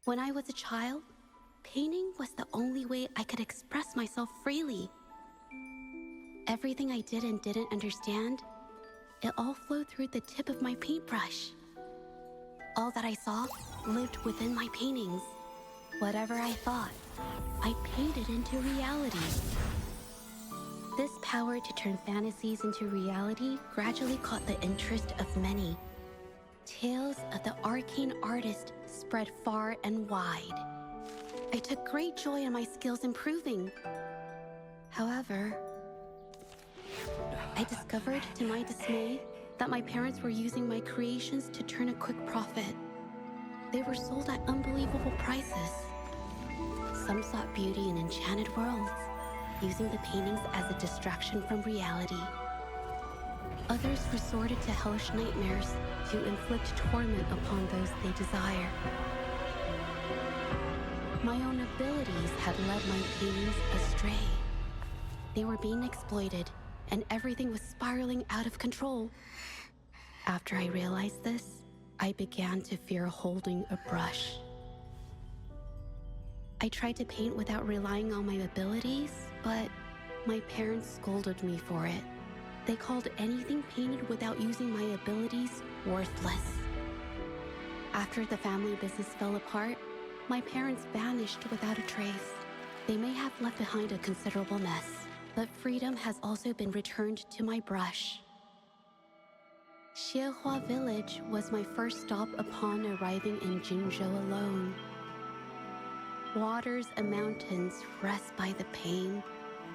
When I was a child, painting was the only way I could express myself freely. Everything I did and didn't understand, it all flowed through the tip of my paintbrush. All that I saw lived within my paintings. Whatever I thought, I painted into reality. This power to turn fantasies into reality gradually caught the interest of many. Tales of the arcane artist spread far and wide. I took great joy in my skills improving. However, I discovered to my dismay that my parents were using my creations to turn a quick profit. They were sold at unbelievable prices. Some sought beauty in enchanted worlds, using the paintings as a distraction from reality. Others resorted to hellish nightmares to inflict torment upon those they desire. My own abilities had led my paintings astray. They were being exploited, and everything was spiraling out of control. After I realized this, I began to fear holding a brush. I tried to paint without relying on my abilities, but my parents scolded me for it. They called anything painted without using my abilities worthless. After the family business fell apart, my parents vanished without a trace. They may have left behind a considerable mess, but freedom has also been returned to my brush. ZHEZHI village was my first stop upon arriving in Jinzhou alone. Waters and mountains rest by the pain.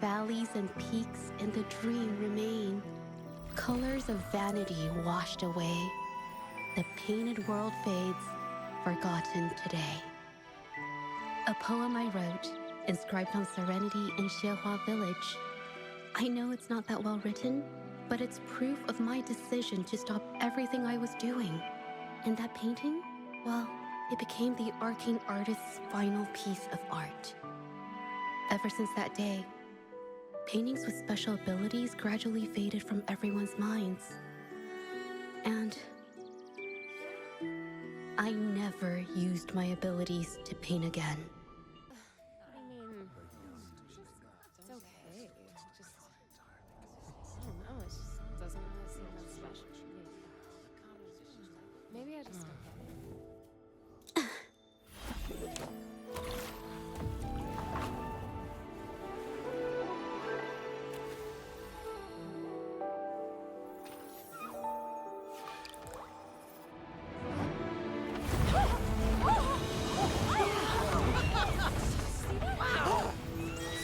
Valleys and peaks in the dream remain. Colors of vanity washed away. The painted world fades, forgotten today. A poem I wrote, inscribed on serenity in ZHEZHI village. I know it's not that well written, but it's proof of my decision to stop everything I was doing. And that painting, well, it became the arcane artist's final piece of art. Ever since that day, paintings with special abilities gradually faded from everyone's minds. And I never used my abilities to paint again. What do you mean? It's okay. Just, I don't know, it just doesn't really seem that special to me. Maybe I just don't get it.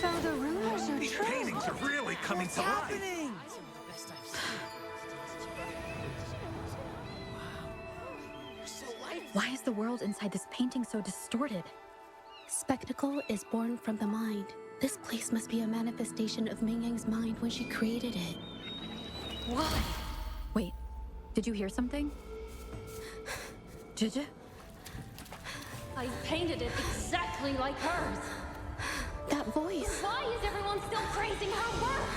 So the rumors are These true. paintings are really coming to life. Why is the world inside this painting so distorted? Spectacle is born from the mind. This place must be a manifestation of Ming Yang's mind when she created it. Why? Wait, did you hear something? ZHEZHI? I painted it exactly like hers. That voice. Why is everyone still praising her work?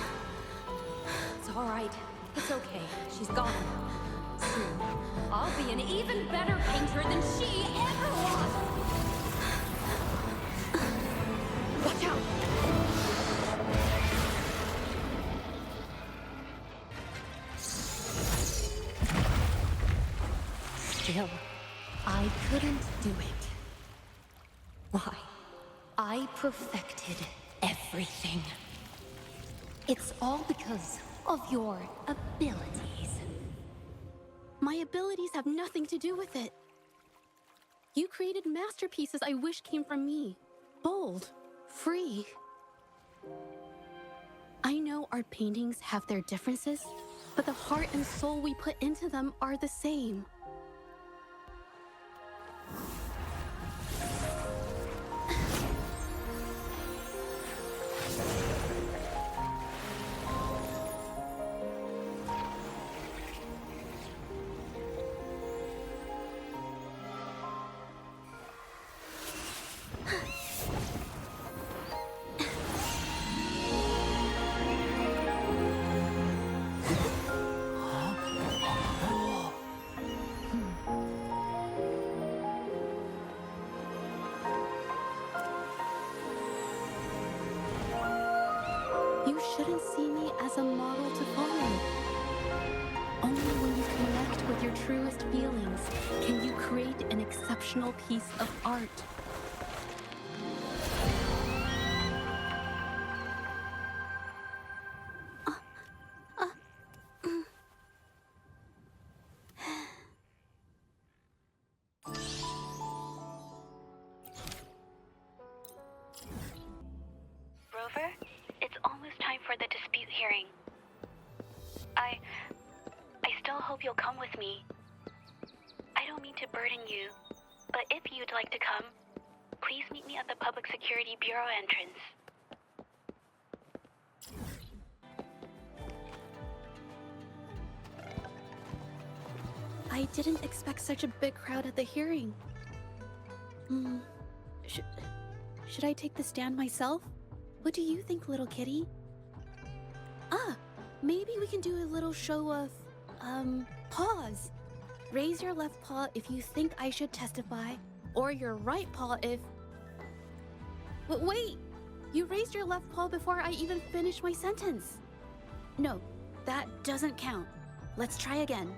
It's all right. It's okay. She's gone. Soon, I'll be an even better painter than she ever was. Watch out! Still, I couldn't do it. Why? I perfected everything. It's all because of your abilities. My abilities have nothing to do with it. You created masterpieces I wish came from me. Bold, free. I know our paintings have their differences, but the heart and soul we put into them are the same. You shouldn't see me as a model to follow. Only when you connect with your truest feelings can you create an exceptional piece of art. Rover, it's almost time for the dispute hearing. I still hope you'll come with me. I don't mean to burden you, but if you'd like to come, please meet me at the Public Security Bureau entrance. I didn't expect such a big crowd at the hearing. Should I take the stand myself? What do you think, little kitty? Maybe we can do a little show of, paws. Raise your left paw if you think I should testify, or your right paw if... Wait! You raised your left paw before I even finished my sentence. No, that doesn't count. Let's try again.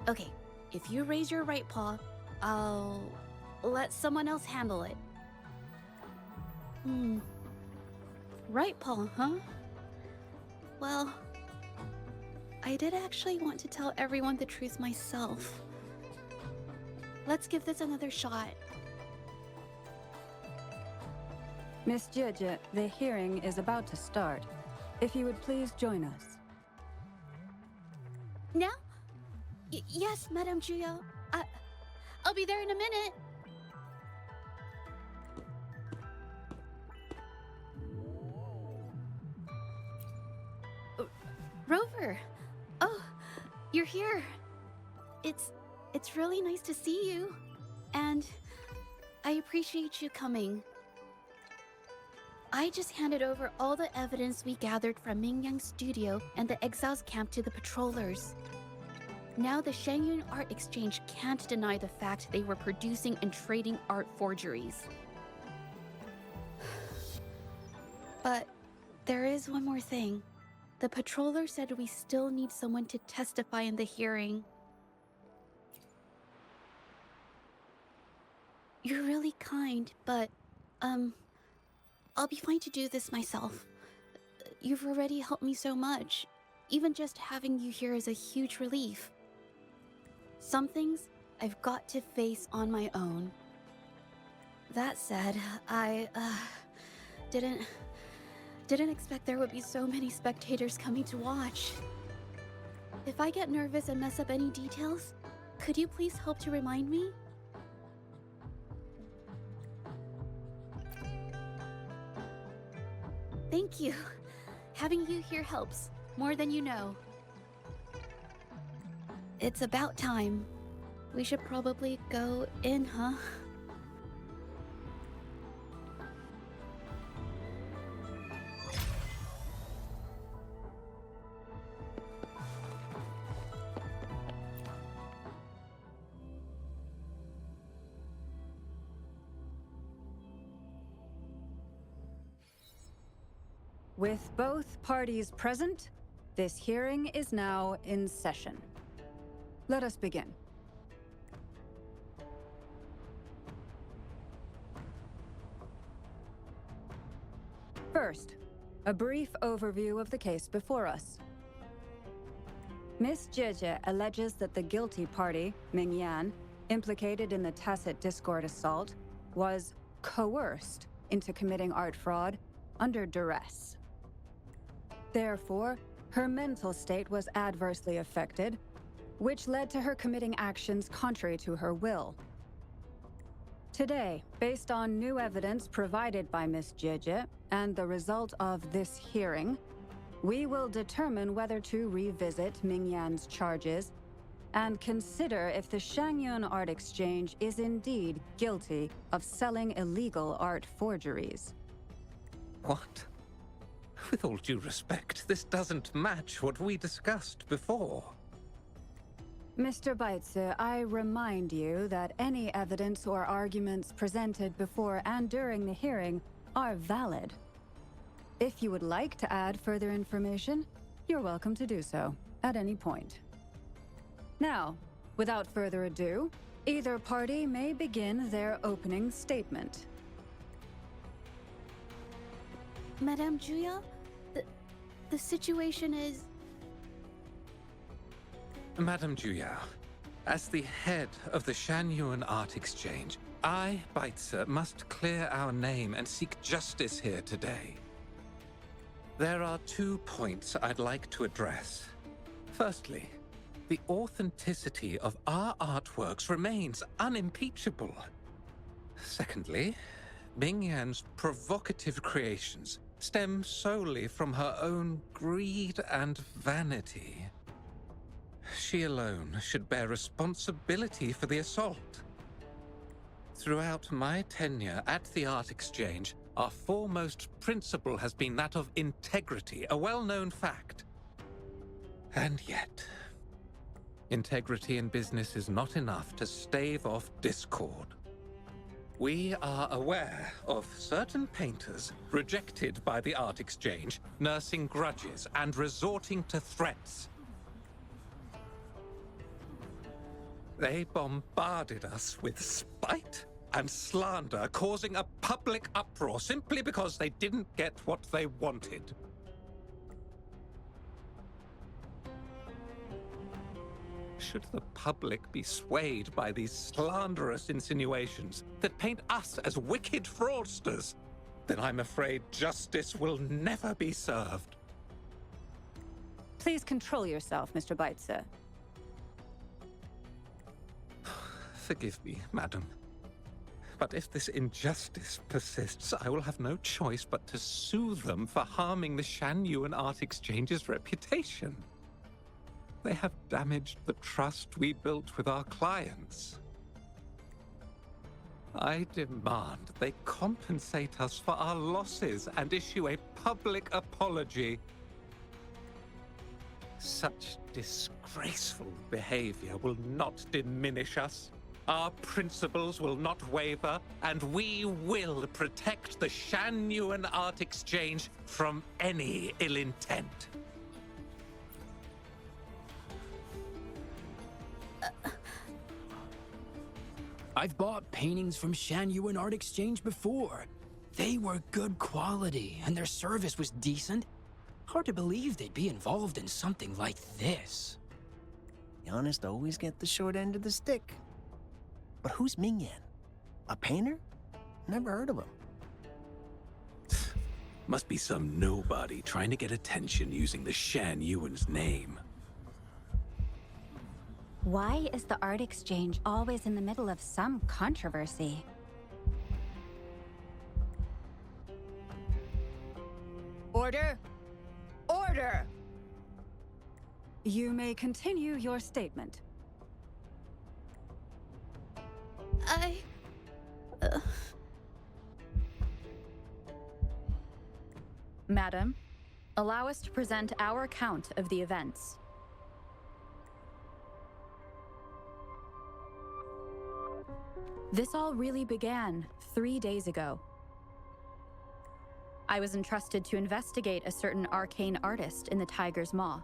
Okay, if you raise your right paw, I'll let someone else handle it. Right paw, huh? Well, I did actually want to tell everyone the truth myself. Let's give this another shot. Miss ZHEZHI, the hearing is about to start. If you would please join us. Now? Yes, Madame Juyo. I'll be there in a minute. Rover! Oh, you're here. It's really nice to see you. And I appreciate you coming. I just handed over all the evidence we gathered from Mingyang's studio and the exiles camp to the patrollers. Now the Shangyun Art Exchange can't deny the fact they were producing and trading art forgeries. But there is one more thing. The patroller said we still need someone to testify in the hearing. You're really kind, but, I'll be fine to do this myself. You've already helped me so much. Even just having you here is a huge relief. Some things I've got to face on my own. That said, I, didn't expect there would be so many spectators coming to watch. If I get nervous and mess up any details, could you please help to remind me? Thank you. Having you here helps, more than you know. It's about time. We should probably go in, huh? With both parties present, this hearing is now in session. Let us begin. First, a brief overview of the case before us. Miss ZHEZHI alleges that the guilty party, Mingyan, implicated in the tacit discord assault, was coerced into committing art fraud under duress. Therefore, her mental state was adversely affected, which led to her committing actions contrary to her will. Today, based on new evidence provided by Miss ZHEZHI and the result of this hearing, we will determine whether to revisit Mingyan's charges and consider if the Shangyun Art Exchange is indeed guilty of selling illegal art forgeries. What? With all due respect, this doesn't match what we discussed before. Mr. Baitsu, I remind you that any evidence or arguments presented before and during the hearing are valid. If you would like to add further information, you're welcome to do so at any point. Now, without further ado, either party may begin their opening statement. Madame Julia, the situation is... Madame Juyao, as the head of the Shanyuan Art Exchange, I, Baitse, must clear our name and seek justice here today. There are 2 points I'd like to address. Firstly, the authenticity of our artworks remains unimpeachable. Secondly, Mingyan's provocative creations stem solely from her own greed and vanity. She alone should bear responsibility for the assault. Throughout my tenure at the Art Exchange, our foremost principle has been that of integrity, a well-known fact. And yet, integrity in business is not enough to stave off discord. We are aware of certain painters rejected by the Art Exchange, nursing grudges and resorting to threats. They bombarded us with spite and slander, causing a public uproar simply because they didn't get what they wanted. Should the public be swayed by these slanderous insinuations that paint us as wicked fraudsters, then I'm afraid justice will never be served. Please control yourself, Mr. Baitse. Forgive me, madam. But if this injustice persists, I will have no choice but to sue them for harming the Shanyuan Art Exchange's reputation. They have damaged the trust we built with our clients. I demand they compensate us for our losses and issue a public apology. Such disgraceful behavior will not diminish us. Our principles will not waver, and we will protect the Shanyuan Art Exchange from any ill intent. I've bought paintings from Shanyuan Art Exchange before. They were good quality, and their service was decent. Hard to believe they'd be involved in something like this. The honest always get the short end of the stick. But who's Mingyan? A painter? Never heard of him. Must be some nobody trying to get attention using the Shanyuan's name. Why is the Art Exchange always in the middle of some controversy? Order! Order! You may continue your statement. Madam, allow us to present our account of the events. This all really began 3 days ago. I was entrusted to investigate a certain arcane artist in the Tiger's Maw.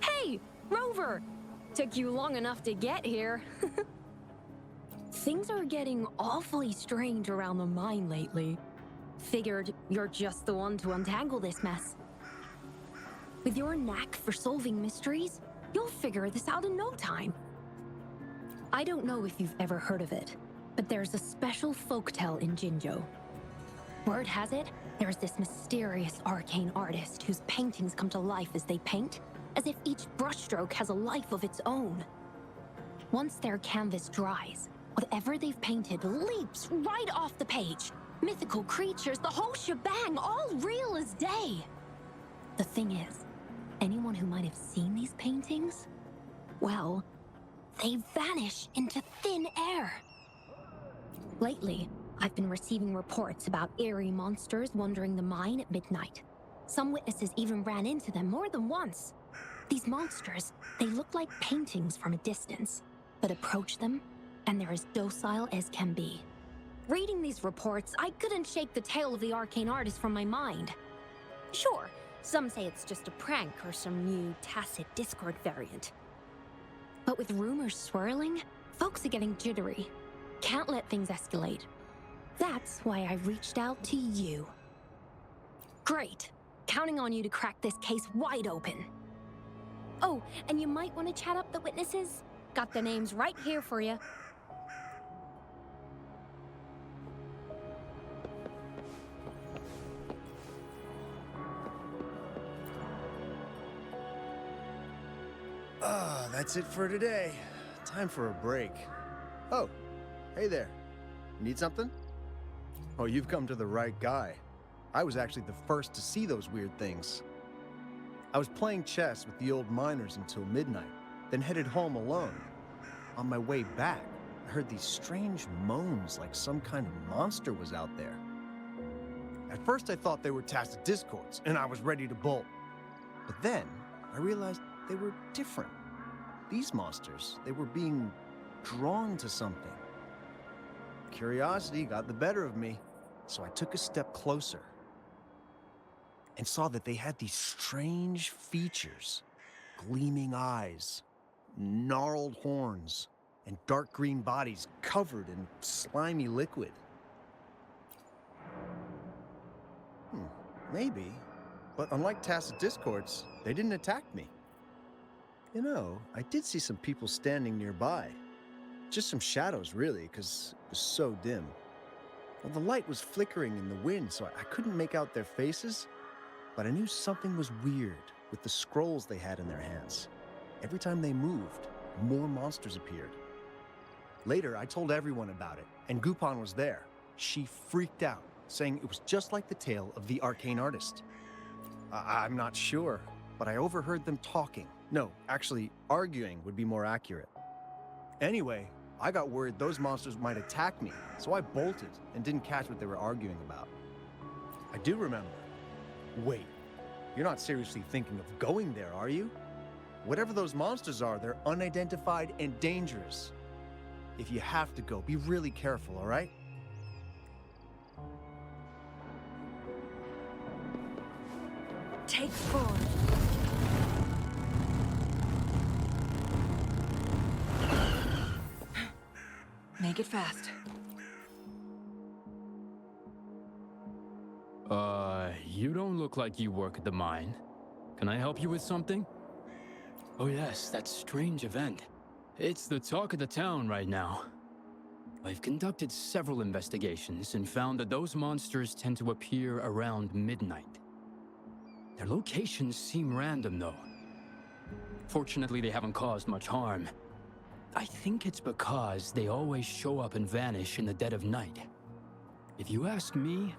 Hey, Rover! Took you long enough to get here. Things are getting awfully strange around the mine lately. Figured you're just the one to untangle this mess. With your knack for solving mysteries, you'll figure this out in no time. I don't know if you've ever heard of it, but there's a special folktale in Jinzhou. Word has it, there's this mysterious arcane artist whose paintings come to life as they paint, as if each brushstroke has a life of its own. Once their canvas dries, whatever they've painted leaps right off the page. Mythical creatures, the whole shebang, all real as day. The thing is, anyone who might have seen these paintings, well, they vanish into thin air. Lately, I've been receiving reports about eerie monsters wandering the mine at midnight. Some witnesses even ran into them more than once. These monsters, they look like paintings from a distance, but approach them, and they're as docile as can be. Reading these reports, I couldn't shake the tale of the arcane artist from my mind. Sure, some say it's just a prank or some new tacit Discord variant. But with rumors swirling, folks are getting jittery. Can't let things escalate. That's why I reached out to you. Great. Counting on you to crack this case wide open. Oh, and you might want to chat up the witnesses. Got their names right here for you. That's it for today. Time for a break. Oh, hey there. Need something? Oh, you've come to the right guy. I was actually the first to see those weird things. I was playing chess with the old miners until midnight, then headed home alone. On my way back, I heard these strange moans like some kind of monster was out there. At first I thought they were tacit discords, and I was ready to bolt. But then I realized they were different. These monsters, they were being drawn to something. Curiosity got the better of me, so I took a step closer and saw that they had these strange features. Gleaming eyes, gnarled horns, and dark green bodies covered in slimy liquid. Maybe, but unlike tacit discords, they didn't attack me. You know, I did see some people standing nearby. Just some shadows, really, because it was so dim. Well, the light was flickering in the wind, so I couldn't make out their faces, but I knew something was weird with the scrolls they had in their hands. Every time they moved, more monsters appeared. Later, I told everyone about it, and Gupon was there. She freaked out, saying it was just like the tale of the arcane artist. I'm not sure, but I overheard them talking. No, actually, arguing would be more accurate. Anyway, I got worried those monsters might attack me, so I bolted and didn't catch what they were arguing about. I do remember. Wait, you're not seriously thinking of going there, are you? Whatever those monsters are, they're unidentified and dangerous. If you have to go, be really careful, all right? Take 4. Make it fast. You don't look like you work at the mine. Can I help you with something? Oh yes, that strange event. It's the talk of the town right now. I've conducted several investigations and found that those monsters tend to appear around midnight. Their locations seem random, though. Fortunately, they haven't caused much harm. I think it's because they always show up and vanish in the dead of night. If you ask me,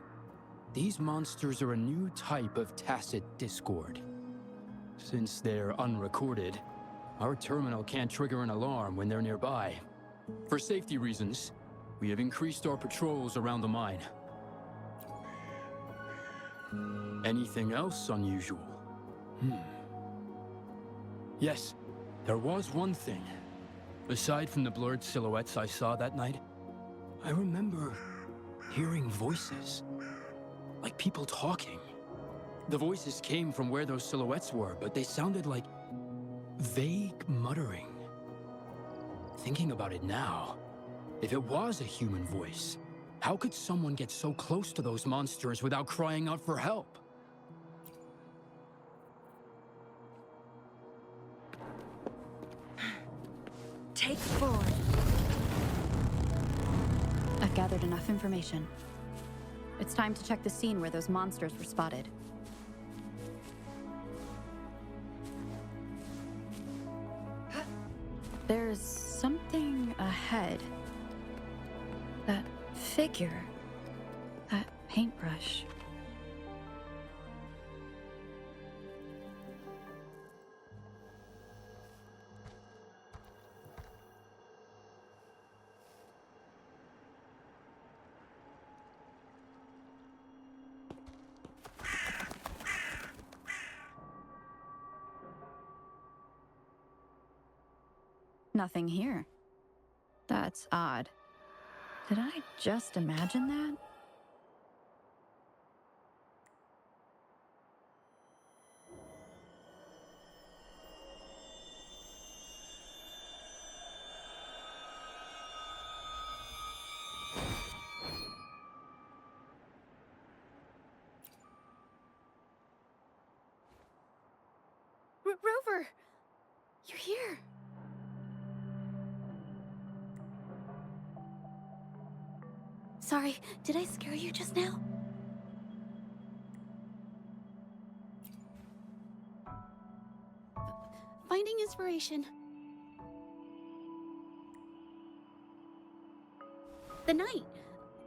these monsters are a new type of tacit discord. Since they're unrecorded, our terminal can't trigger an alarm when they're nearby. For safety reasons, we have increased our patrols around the mine. Anything else unusual? Yes, there was one thing. Aside from the blurred silhouettes I saw that night, I remember hearing voices. Like people talking. The voices came from where those silhouettes were, but they sounded like vague muttering. Thinking about it now, if it was a human voice, how could someone get so close to those monsters without crying out for help? Take 4. I've gathered enough information. It's time to check the scene where those monsters were spotted. There's something ahead. That figure. That paintbrush. Nothing here. That's odd. Did I just imagine that? Rover! You're here! Sorry, did I scare you just now? Finding inspiration. The night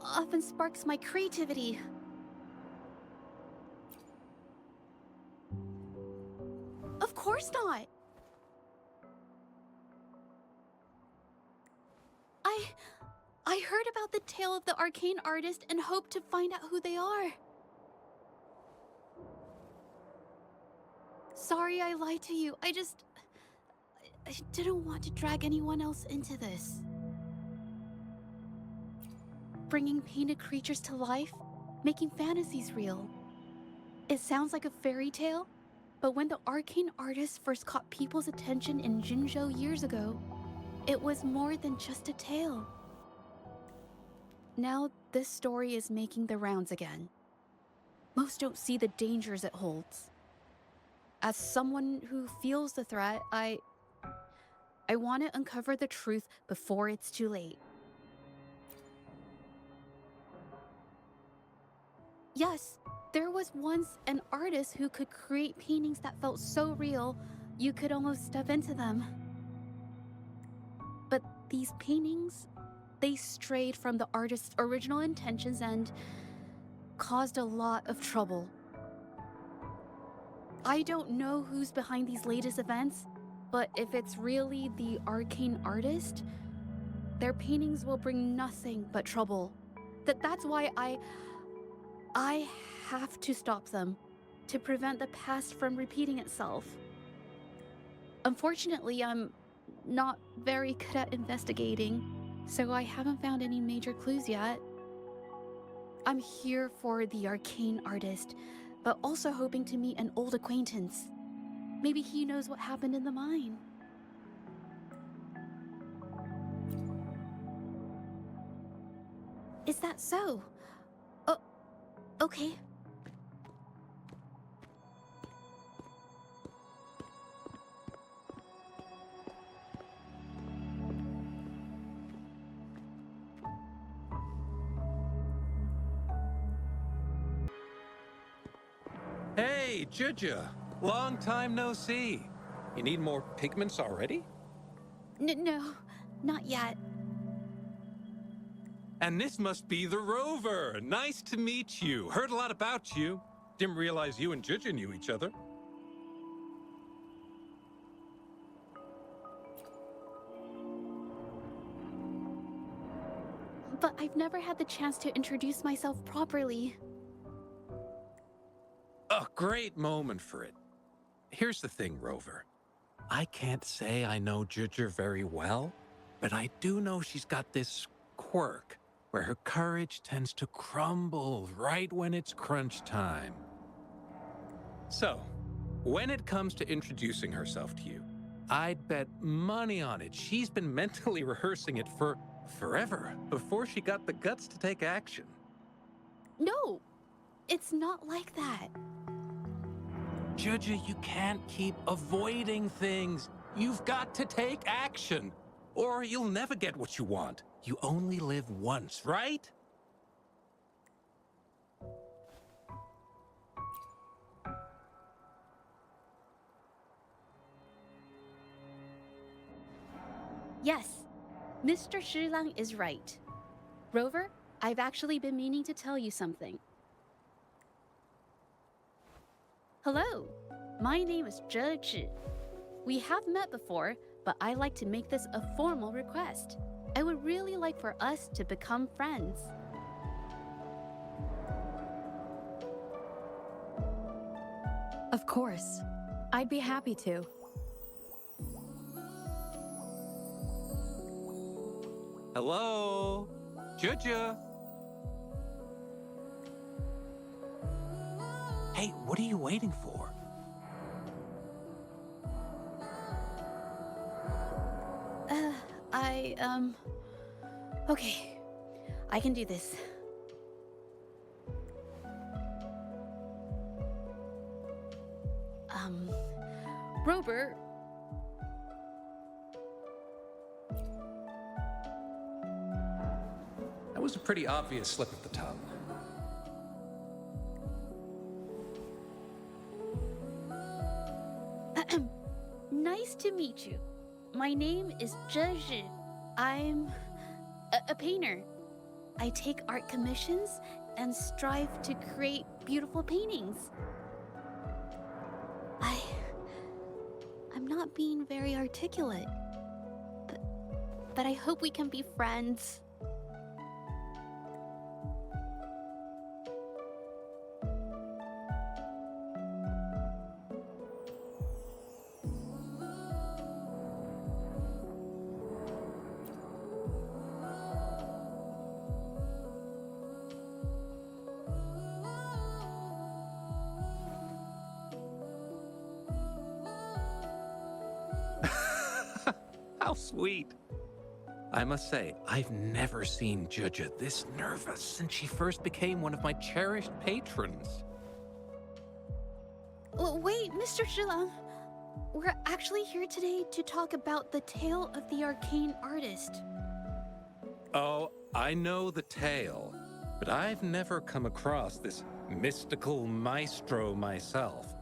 often sparks my creativity. Of course not! I heard about the tale of the arcane artist and hoped to find out who they are. Sorry I lied to you. I didn't want to drag anyone else into this. Bringing painted creatures to life, making fantasies real. It sounds like a fairy tale, but when the arcane artist first caught people's attention in Jinzhou years ago, it was more than just a tale. Now this story is making the rounds again. Most don't see the dangers it holds. As someone who feels the threat, I want to uncover the truth before it's too late. Yes, there was once an artist who could create paintings that felt so real, you could almost step into them. But these paintings, they strayed from the artist's original intentions and caused a lot of trouble. I don't know who's behind these latest events, but if it's really the arcane artist, their paintings will bring nothing but trouble. That's why I have to stop them, to prevent the past from repeating itself. Unfortunately, I'm not very good at investigating, so I haven't found any major clues yet. I'm here for the arcane artist, but also hoping to meet an old acquaintance. Maybe he knows what happened in the mine. Is that so? Oh, okay. Hey, ZHEZHI! Long time no see. You need more pigments already? No, not yet. And this must be the rover. Nice to meet you. Heard a lot about you. Didn't realize you and ZHEZHI knew each other. But I've never had the chance to introduce myself properly. A great moment for it. Here's the thing, Rover. I can't say I know ZHEZHI very well, but I do know she's got this quirk where her courage tends to crumble right when it's crunch time. So, when it comes to introducing herself to you, I'd bet money on it she's been mentally rehearsing it for forever before she got the guts to take action. No, it's not like that. ZHEZHI, you can't keep avoiding things. You've got to take action, or you'll never get what you want. You only live once, right? Yes, Mr. Shilang is right. Rover, I've actually been meaning to tell you something. Hello, my name is ZHEZHI. We have met before, but I like to make this a formal request. I would really like for us to become friends. Of course. I'd be happy to. Hello? ZHEZHI? Hey, what are you waiting for? Okay. I can do this. Rover. That was a pretty obvious slip of the tongue. Nice to meet you. My name is ZHEZHI. I'm a painter. I take art commissions and strive to create beautiful paintings. I'm not being very articulate, but I hope we can be friends. How sweet. I must say, I've never seen ZHEZHI this nervous since she first became one of my cherished patrons. Well, wait, Mr. Zhilang. We're actually here today to talk about the tale of the arcane artist. Oh, I know the tale, but I've never come across this mystical maestro myself.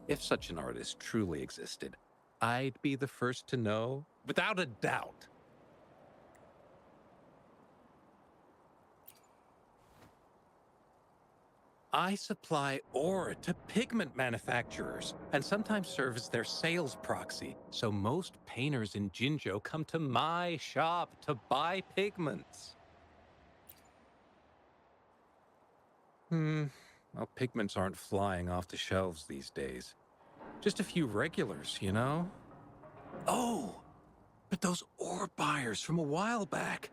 If such an artist truly existed, I'd be the first to know, without a doubt. I supply ore to pigment manufacturers and sometimes serve as their sales proxy, so most painters in Jinzhou come to my shop to buy pigments. Well, pigments aren't flying off the shelves these days. Just a few regulars, you know? Oh, but those ore buyers from a while back,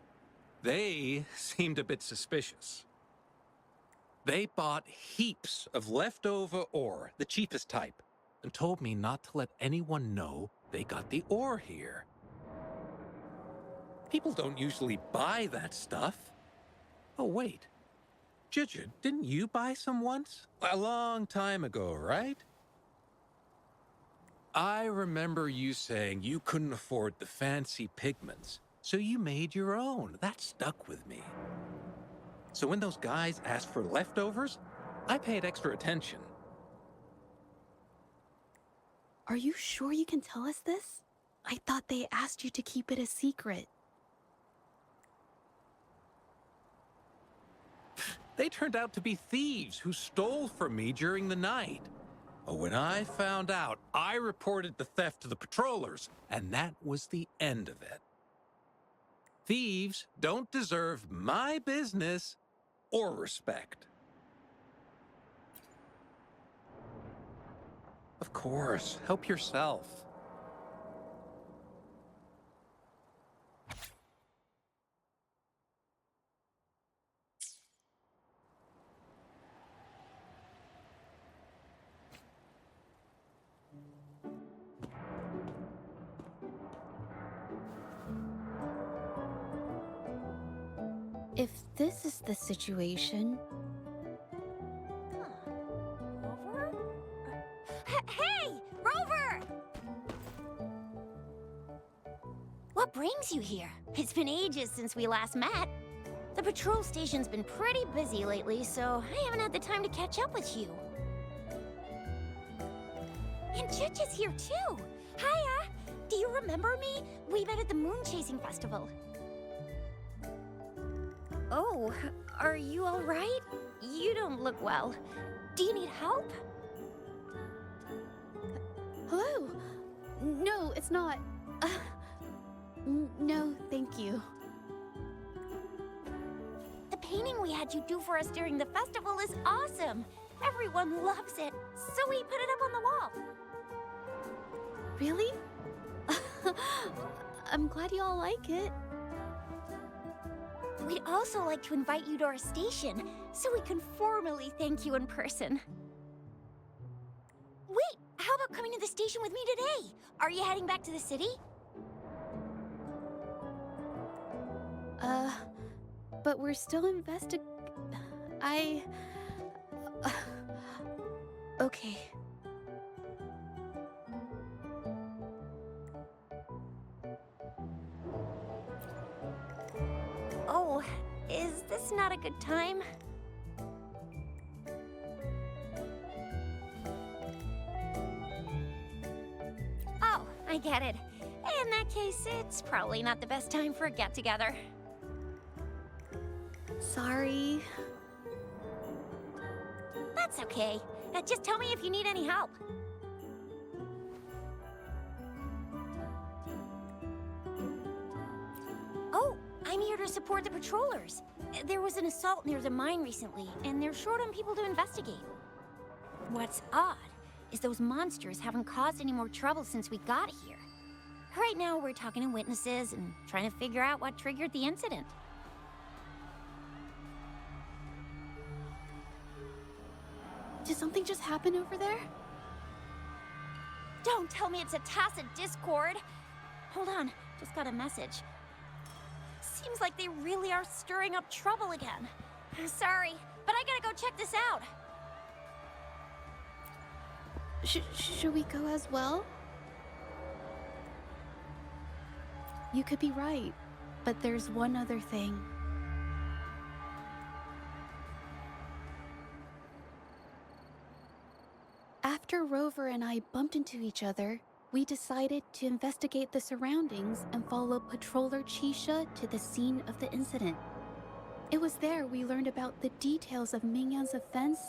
they seemed a bit suspicious. They bought heaps of leftover ore, the cheapest type, and told me not to let anyone know they got the ore here. People don't usually buy that stuff. Oh, wait. ZHEZHI, didn't you buy some once? A long time ago, right? I remember you saying you couldn't afford the fancy pigments, so you made your own. That stuck with me. So when those guys asked for leftovers, I paid extra attention. Are you sure you can tell us this? I thought they asked you to keep it a secret. They turned out to be thieves who stole from me during the night. But when I found out, I reported the theft to the patrollers, and that was the end of it. Thieves don't deserve my business or respect. Of course, help yourself. If this is the situation... Rover? Hey! Rover! What brings you here? It's been ages since we last met. The patrol station's been pretty busy lately, so I haven't had the time to catch up with you. And ZHEZHI's here too! Hiya! Do you remember me? We met at the moon chasing festival. Oh, are you all right? You don't look well. Do you need help? Hello? No, it's not. No, thank you. The painting we had you do for us during the festival is awesome. Everyone loves it, so we put it up on the wall. Really? I'm glad you all like it. we'd also like to invite you to our station, so we can formally thank you in person. Wait, how about coming to the station with me today? Are you heading back to the city? But we're still okay. Oh, is this not a good time? Oh, I get it. In that case, it's probably not the best time for a get-together. Sorry. That's okay. Just tell me if you need any help. Oh, I'm here to support the patrollers. There was an assault near the mine recently, and they're short on people to investigate. What's odd is those monsters haven't caused any more trouble since we got here. Right now, we're talking to witnesses and trying to figure out what triggered the incident. Did something just happen over there? Don't tell me it's a tacit discord. Hold on, just got a message. Seems like they really are stirring up trouble again. Sorry, but I gotta go check this out. Should we go as well? You could be right, but there's one other thing. After Rover and I bumped into each other, we decided to investigate the surroundings and follow Patroller Chisha to the scene of the incident. It was there we learned about the details of Mingyan's offense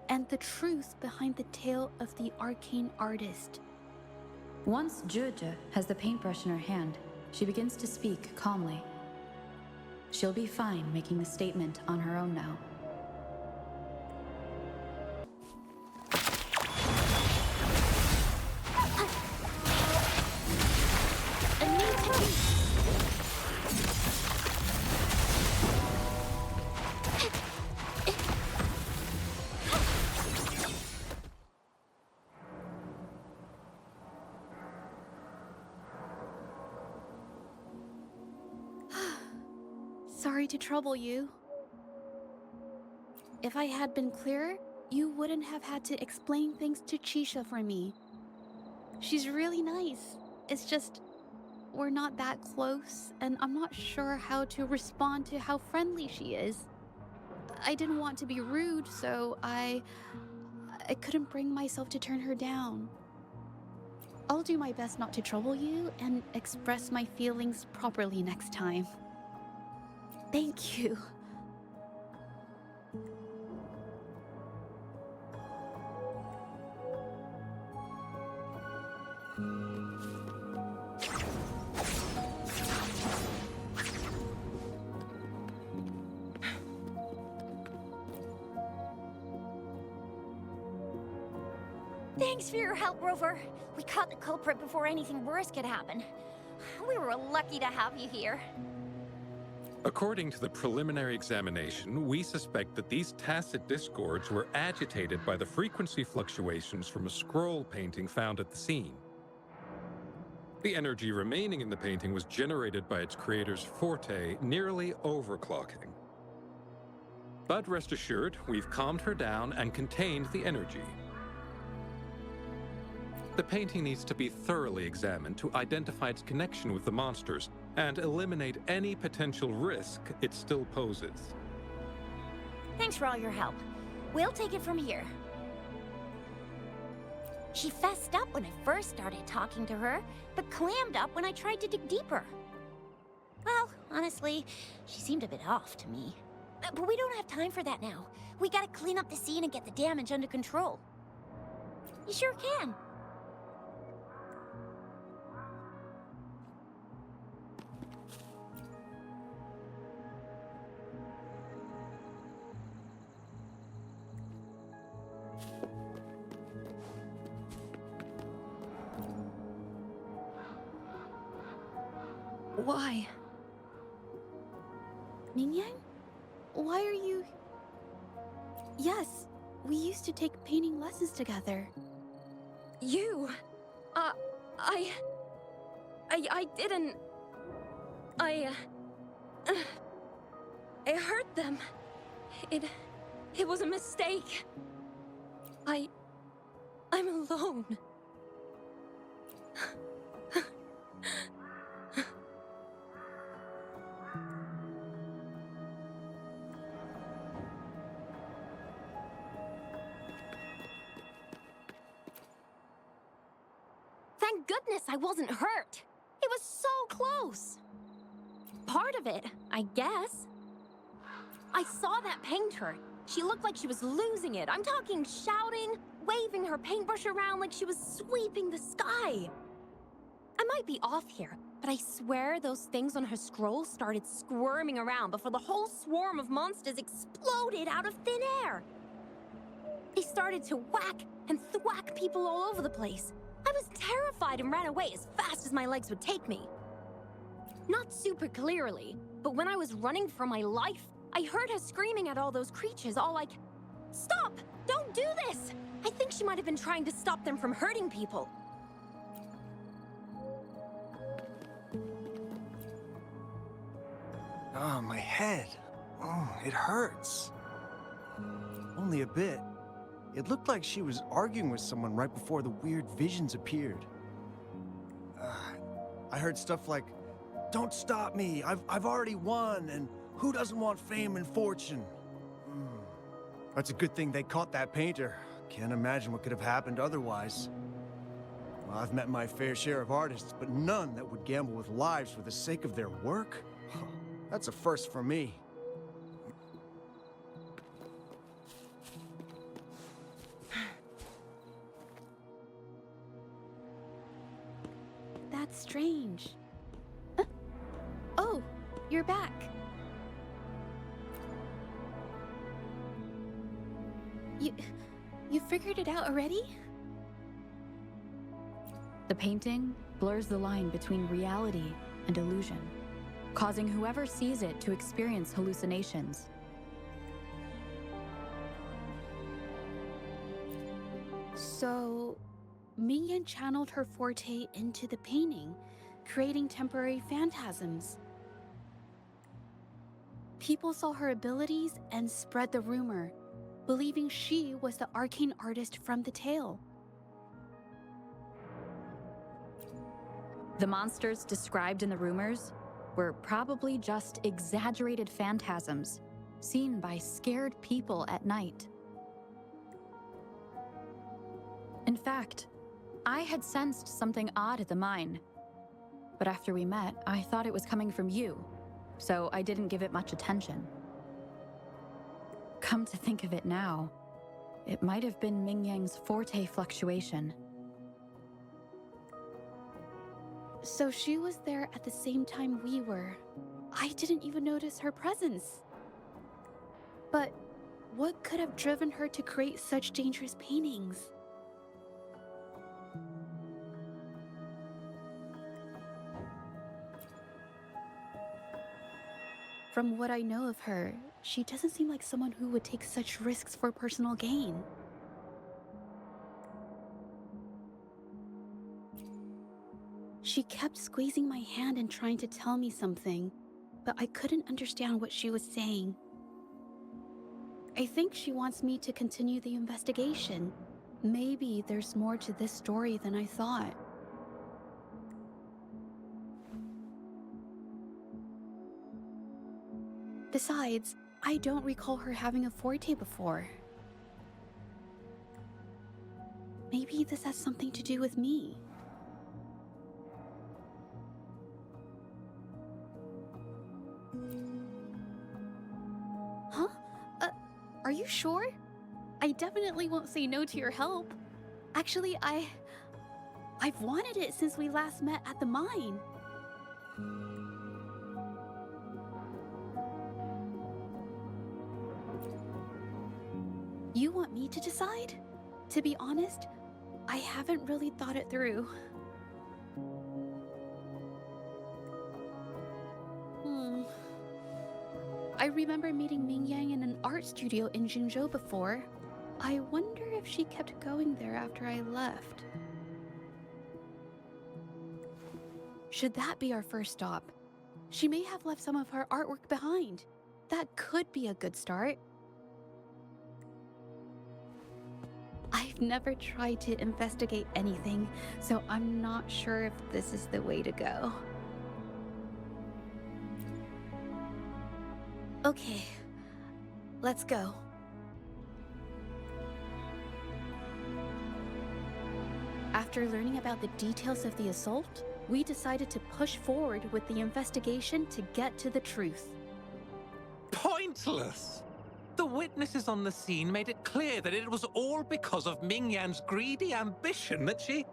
and the truth behind the tale of the arcane artist. Once ZHEZHI has the paintbrush in her hand, she begins to speak calmly. She'll be fine making the statement on her own now. Sorry to trouble you. If I had been clearer, you wouldn't have had to explain things to Chisha for me. She's really nice. It's just, we're not that close, and I'm not sure how to respond to how friendly she is. I didn't want to be rude, so I couldn't bring myself to turn her down. I'll do my best not to trouble you and express my feelings properly next time. Thank you. Thanks for your help, Rover. We caught the culprit before anything worse could happen. We were lucky to have you here. According to the preliminary examination, we suspect that these tacit discords were agitated by the frequency fluctuations from a scroll painting found at the scene. The energy remaining in the painting was generated by its creator's forte, nearly overclocking. But rest assured, we've calmed her down and contained the energy. The painting needs to be thoroughly examined to identify its connection with the monsters and eliminate any potential risk it still poses. Thanks for all your help. We'll take it from here. She fessed up when I first started talking to her, but clammed up when I tried to dig deeper. Well, honestly, she seemed a bit off to me. But we don't have time for that now. We gotta clean up the scene and get the damage under control. You sure can. Why? Mingyang? Why are you... Yes, we used to take painting lessons together. You? I didn't... I hurt them. It was a mistake. I'm alone. Thank goodness I wasn't hurt. It was so close. Part of it, I guess. I saw that painter. She looked like she was losing it. I'm talking shouting, waving her paintbrush around like she was sweeping the sky. I might be off here, but I swear those things on her scroll started squirming around before the whole swarm of monsters exploded out of thin air. They started to whack and thwack people all over the place. I was terrified and ran away as fast as my legs would take me. Not super clearly, but when I was running for my life, I heard her screaming at all those creatures, all like, "Stop! Don't do this!" I think she might have been trying to stop them from hurting people. Oh, my head. Oh, it hurts. Only a bit. It looked like she was arguing with someone right before the weird visions appeared. I heard stuff like, "Don't stop me, I've already won, and who doesn't want fame and fortune?" That's a good thing they caught that painter. Can't imagine what could have happened otherwise. Well, I've met my fair share of artists, but none that would gamble with lives for the sake of their work. That's a first for me. That's strange. Huh? Oh, you're back. You figured it out already? The painting blurs the line between reality and illusion, causing whoever sees it to experience hallucinations. So, Mingyan channeled her forte into the painting, creating temporary phantasms. People saw her abilities and spread the rumor, believing she was the arcane artist from the tale. The monsters described in the rumors were probably just exaggerated phantasms seen by scared people at night. In fact, I had sensed something odd at the mine, but after we met, I thought it was coming from you, so I didn't give it much attention. Come to think of it now, it might have been Mingyang's forte fluctuation. So she was there at the same time we were. I didn't even notice her presence. But what could have driven her to create such dangerous paintings? From what I know of her, she doesn't seem like someone who would take such risks for personal gain. She kept squeezing my hand and trying to tell me something, but I couldn't understand what she was saying. I think she wants me to continue the investigation. Maybe there's more to this story than I thought. Besides, I don't recall her having a forte before. Maybe this has something to do with me. Huh? Are you sure? I definitely won't say no to your help. Actually, I've wanted it since we last met at the mine. You want me to decide? To be honest, I haven't really thought it through. I remember meeting Ming Yang in an art studio in Jinzhou before. I wonder if she kept going there after I left. Should that be our first stop? She may have left some of her artwork behind. That could be a good start. I've never tried to investigate anything, so I'm not sure if this is the way to go. Okay, let's go. After learning about the details of the assault, we decided to push forward with the investigation to get to the truth. Pointless! The witnesses on the scene made it clear that it was all because of Ming Yan's greedy ambition that she...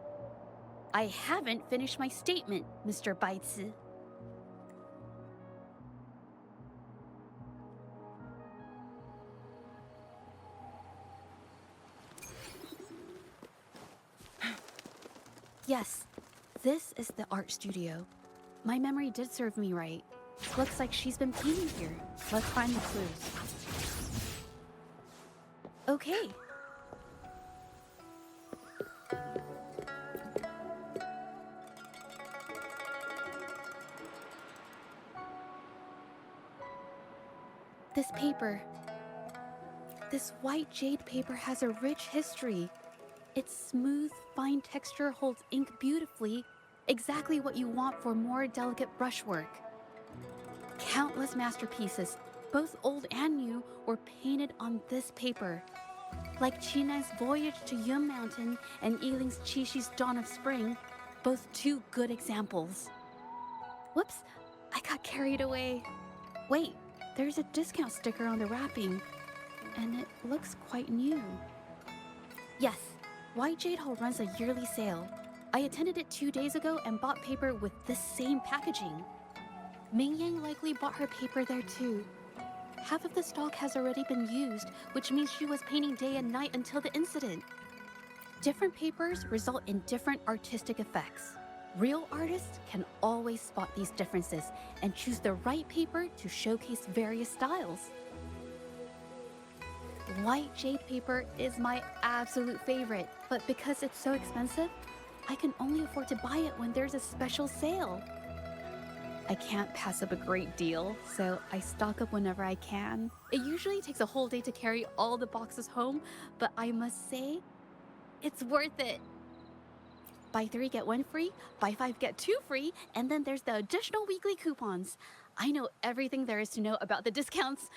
I haven't finished my statement, Mr. Baizi. Yes, this is the art studio. My memory did serve me right. Looks like she's been painting here. Let's find the clues. Okay. This paper. This white jade paper has a rich history. Its smooth, fine texture holds ink beautifully, exactly what you want for more delicate brushwork. Countless masterpieces, both old and new, were painted on this paper. Like Qinan's Voyage to Yun Mountain and Yiling's Qixu's Dawn of Spring, both two good examples. Whoops, I got carried away. Wait, there's a discount sticker on the wrapping, and it looks quite new. Yes, White Jade Hall runs a yearly sale. I attended it 2 days ago and bought paper with this same packaging. Ming Yang likely bought her paper there too. Half of the stock has already been used, which means she was painting day and night until the incident. Different papers result in different artistic effects. Real artists can always spot these differences and choose the right paper to showcase various styles. White jade paper is my absolute favorite, but because it's so expensive, I can only afford to buy it when there's a special sale. I can't pass up a great deal, so I stock up whenever I can. It usually takes a whole day to carry all the boxes home, but I must say, it's worth it. Buy 3, get 1 free, buy 5, get 2 free, and then there's the additional weekly coupons. I know everything there is to know about the discounts.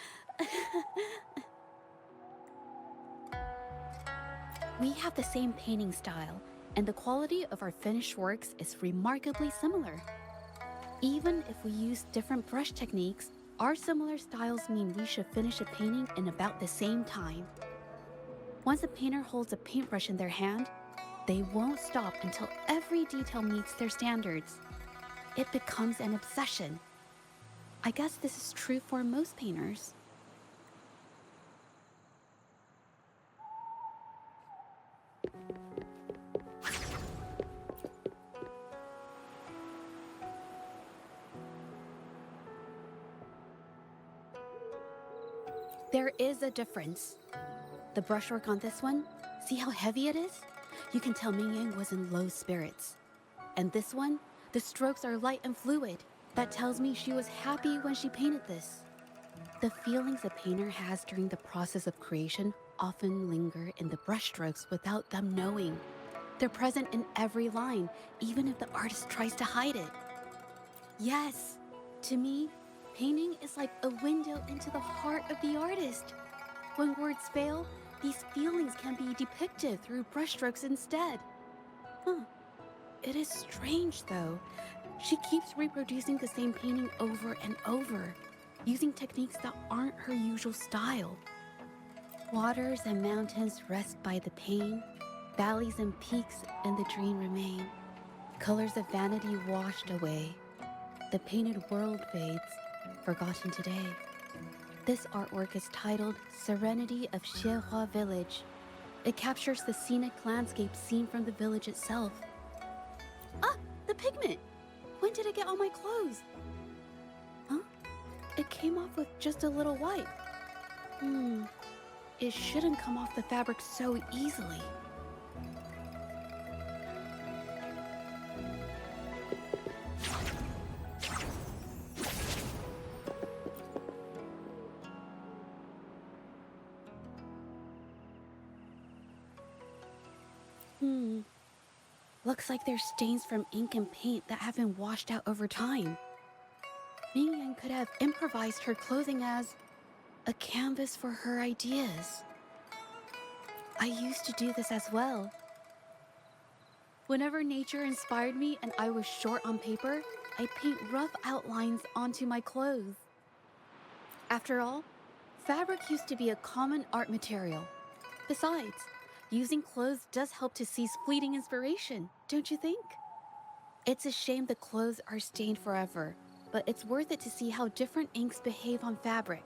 We have the same painting style, and the quality of our finished works is remarkably similar. Even if we use different brush techniques, our similar styles mean we should finish a painting in about the same time. Once a painter holds a paintbrush in their hand, they won't stop until every detail meets their standards. It becomes an obsession. I guess this is true for most painters. There is a difference. The brushwork on this one, see how heavy it is? You can tell Ming Yang was in low spirits. And this one, the strokes are light and fluid. That tells me she was happy when she painted this. The feelings a painter has during the process of creation often linger in the brushstrokes without them knowing. They're present in every line, even if the artist tries to hide it. Yes, to me, painting is like a window into the heart of the artist. When words fail, these feelings can be depicted through brushstrokes instead. It is strange, though. She keeps reproducing the same painting over and over, using techniques that aren't her usual style. Waters and mountains rest by the pain, valleys and peaks in the dream remain. Colors of vanity washed away. The painted world fades, forgotten today. This artwork is titled Serenity of ZHEZHI Village. It captures the scenic landscape seen from the village itself. Ah, the pigment! When did it get on my clothes? Huh? It came off with just a little wipe. It shouldn't come off the fabric so easily. Looks like there's stains from ink and paint that have been washed out over time. Ming could have improvised her clothing as a canvas for her ideas. I used to do this as well. Whenever nature inspired me and I was short on paper, I'd paint rough outlines onto my clothes. After all, fabric used to be a common art material. Besides, using clothes does help to seize fleeting inspiration, don't you think? It's a shame the clothes are stained forever, but it's worth it to see how different inks behave on fabric.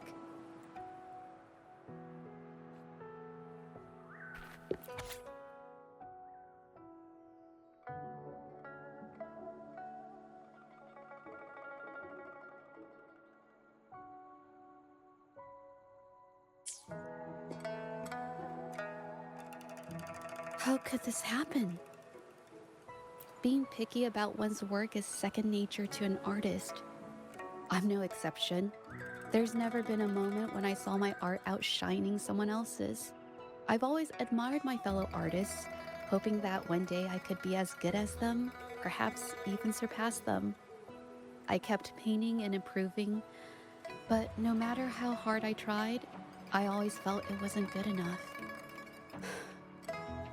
How could this happen? Being picky about one's work is second nature to an artist. I'm no exception. There's never been a moment when I saw my art outshining someone else's. I've always admired my fellow artists, hoping that one day I could be as good as them, perhaps even surpass them. I kept painting and improving, but no matter how hard I tried, I always felt it wasn't good enough.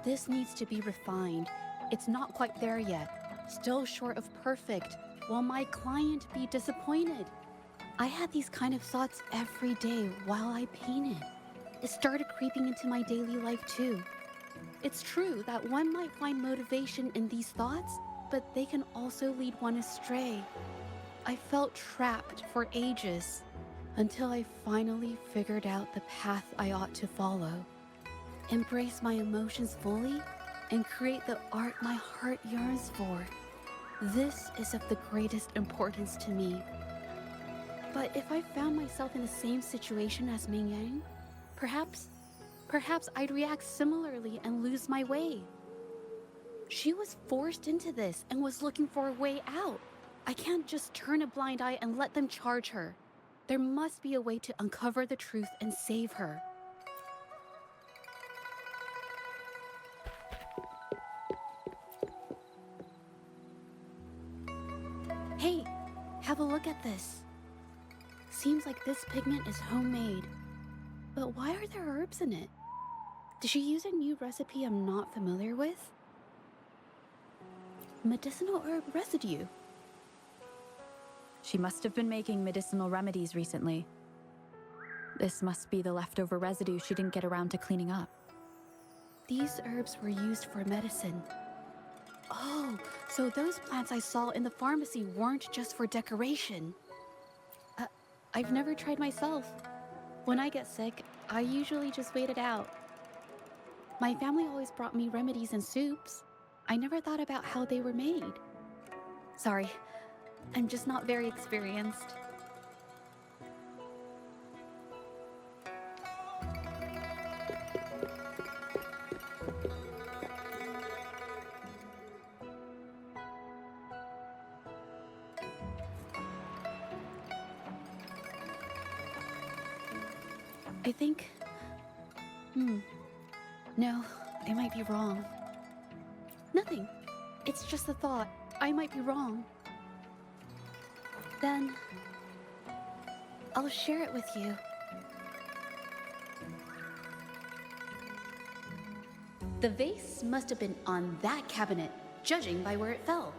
This needs to be refined. It's not quite there yet. Still short of perfect. Will my client be disappointed? I had these kind of thoughts every day while I painted. It started creeping into my daily life too. It's true that one might find motivation in these thoughts, but they can also lead one astray. I felt trapped for ages until I finally figured out the path I ought to follow. Embrace my emotions fully and create the art my heart yearns for. This is of the greatest importance to me. But if I found myself in the same situation as Ming Yang, perhaps I'd react similarly and lose my way. She was forced into this and was looking for a way out. I can't just turn a blind eye and let them charge her. There must be a way to uncover the truth and save her. Hey, have a look at this. Seems like this pigment is homemade. But why are there herbs in it? Did she use a new recipe I'm not familiar with? Medicinal herb residue. She must have been making medicinal remedies recently. This must be the leftover residue she didn't get around to cleaning up. These herbs were used for medicine. Oh, so those plants I saw in the pharmacy weren't just for decoration. I've never tried myself. When I get sick, I usually just wait it out. My family always brought me remedies and soups. I never thought about how they were made. Sorry, I'm just not very experienced. I think... No, I might be wrong. Nothing. It's just a thought. I might be wrong. Then... I'll share it with you. The vase must have been on that cabinet, judging by where it fell.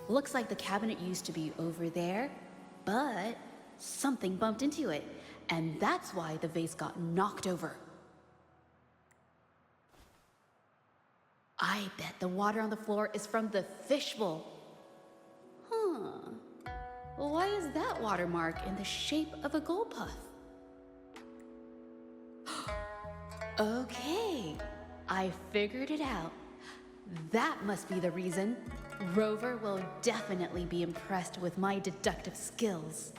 Looks like the cabinet used to be over there, but something bumped into it, and that's why the vase got knocked over. I bet the water on the floor is from the fishbowl. Huh. Why is that watermark in the shape of a gold puff? Okay, I figured it out. That must be the reason. Rover will definitely be impressed with my deductive skills.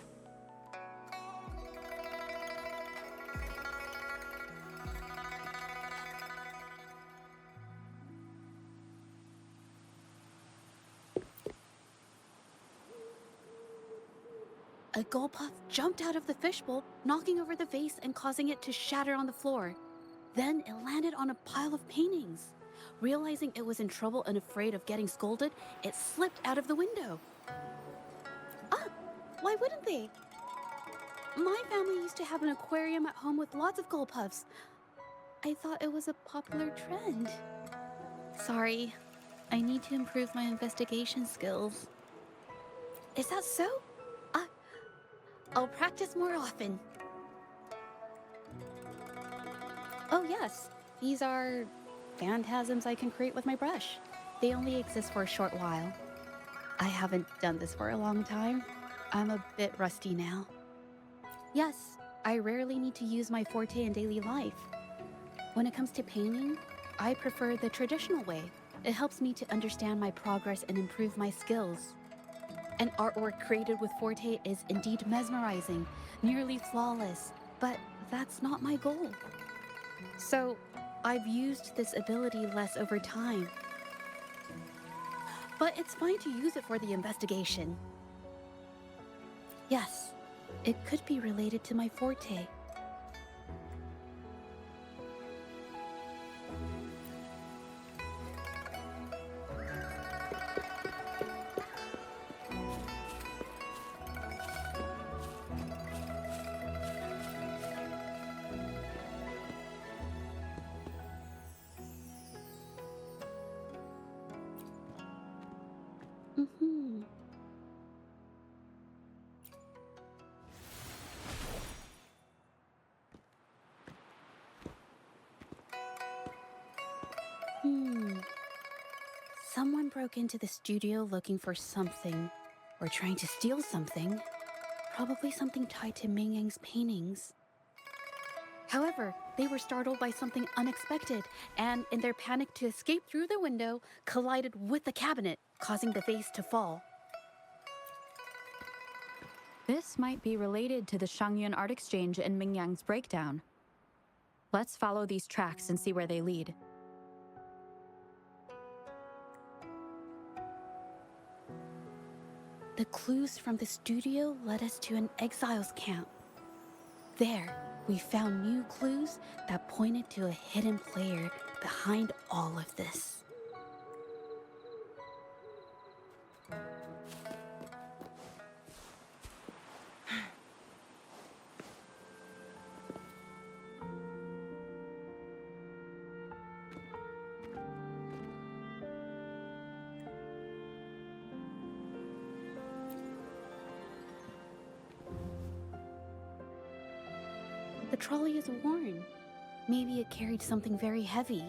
A gold puff jumped out of the fishbowl, knocking over the vase and causing it to shatter on the floor. Then it landed on a pile of paintings. Realizing it was in trouble and afraid of getting scolded, it slipped out of the window. Ah, why wouldn't they? My family used to have an aquarium at home with lots of gold puffs. I thought it was a popular trend. Sorry, I need to improve my investigation skills. Is that so? I'll practice more often. Oh yes, these are phantasms I can create with my brush. They only exist for a short while. I haven't done this for a long time. I'm a bit rusty now. Yes, I rarely need to use my forte in daily life. When it comes to painting, I prefer the traditional way. It helps me to understand my progress and improve my skills. An artwork created with forte is indeed mesmerizing, nearly flawless, but that's not my goal. So, I've used this ability less over time. But it's fine to use it for the investigation. Yes, it could be related to my forte. Someone broke into the studio looking for something, or trying to steal something. Probably something tied to Ming Yang's paintings. However, they were startled by something unexpected, and in their panic to escape through the window, collided with the cabinet, causing the vase to fall. This might be related to the Shangyun Art Exchange and Ming Yang's breakdown. Let's follow these tracks and see where they lead. The clues from the studio led us to an exiles camp. There, we found new clues that pointed to a hidden player behind all of this. The trolley is worn. Maybe it carried something very heavy.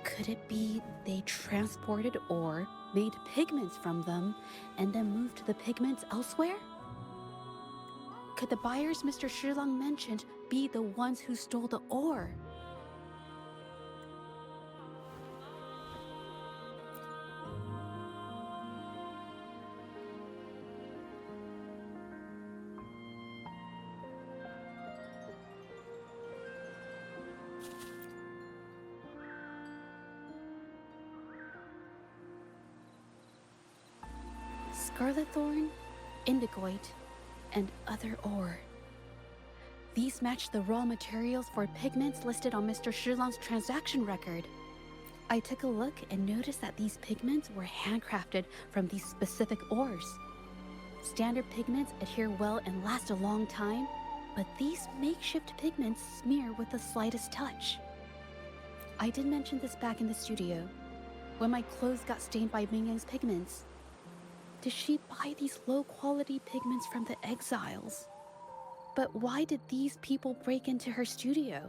Could it be they transported ore, made pigments from them, and then moved the pigments elsewhere? Could the buyers Mr. Shilang mentioned be the ones who stole the ore? Scarlet thorn, indigoite, and other ore. These match the raw materials for pigments listed on Mr. Shilang's transaction record. I took a look and noticed that these pigments were handcrafted from these specific ores. Standard pigments adhere well and last a long time, but these makeshift pigments smear with the slightest touch. I did mention this back in the studio. when my clothes got stained by Mingyang's pigments. Did she buy these low-quality pigments from the exiles? But why did these people break into her studio?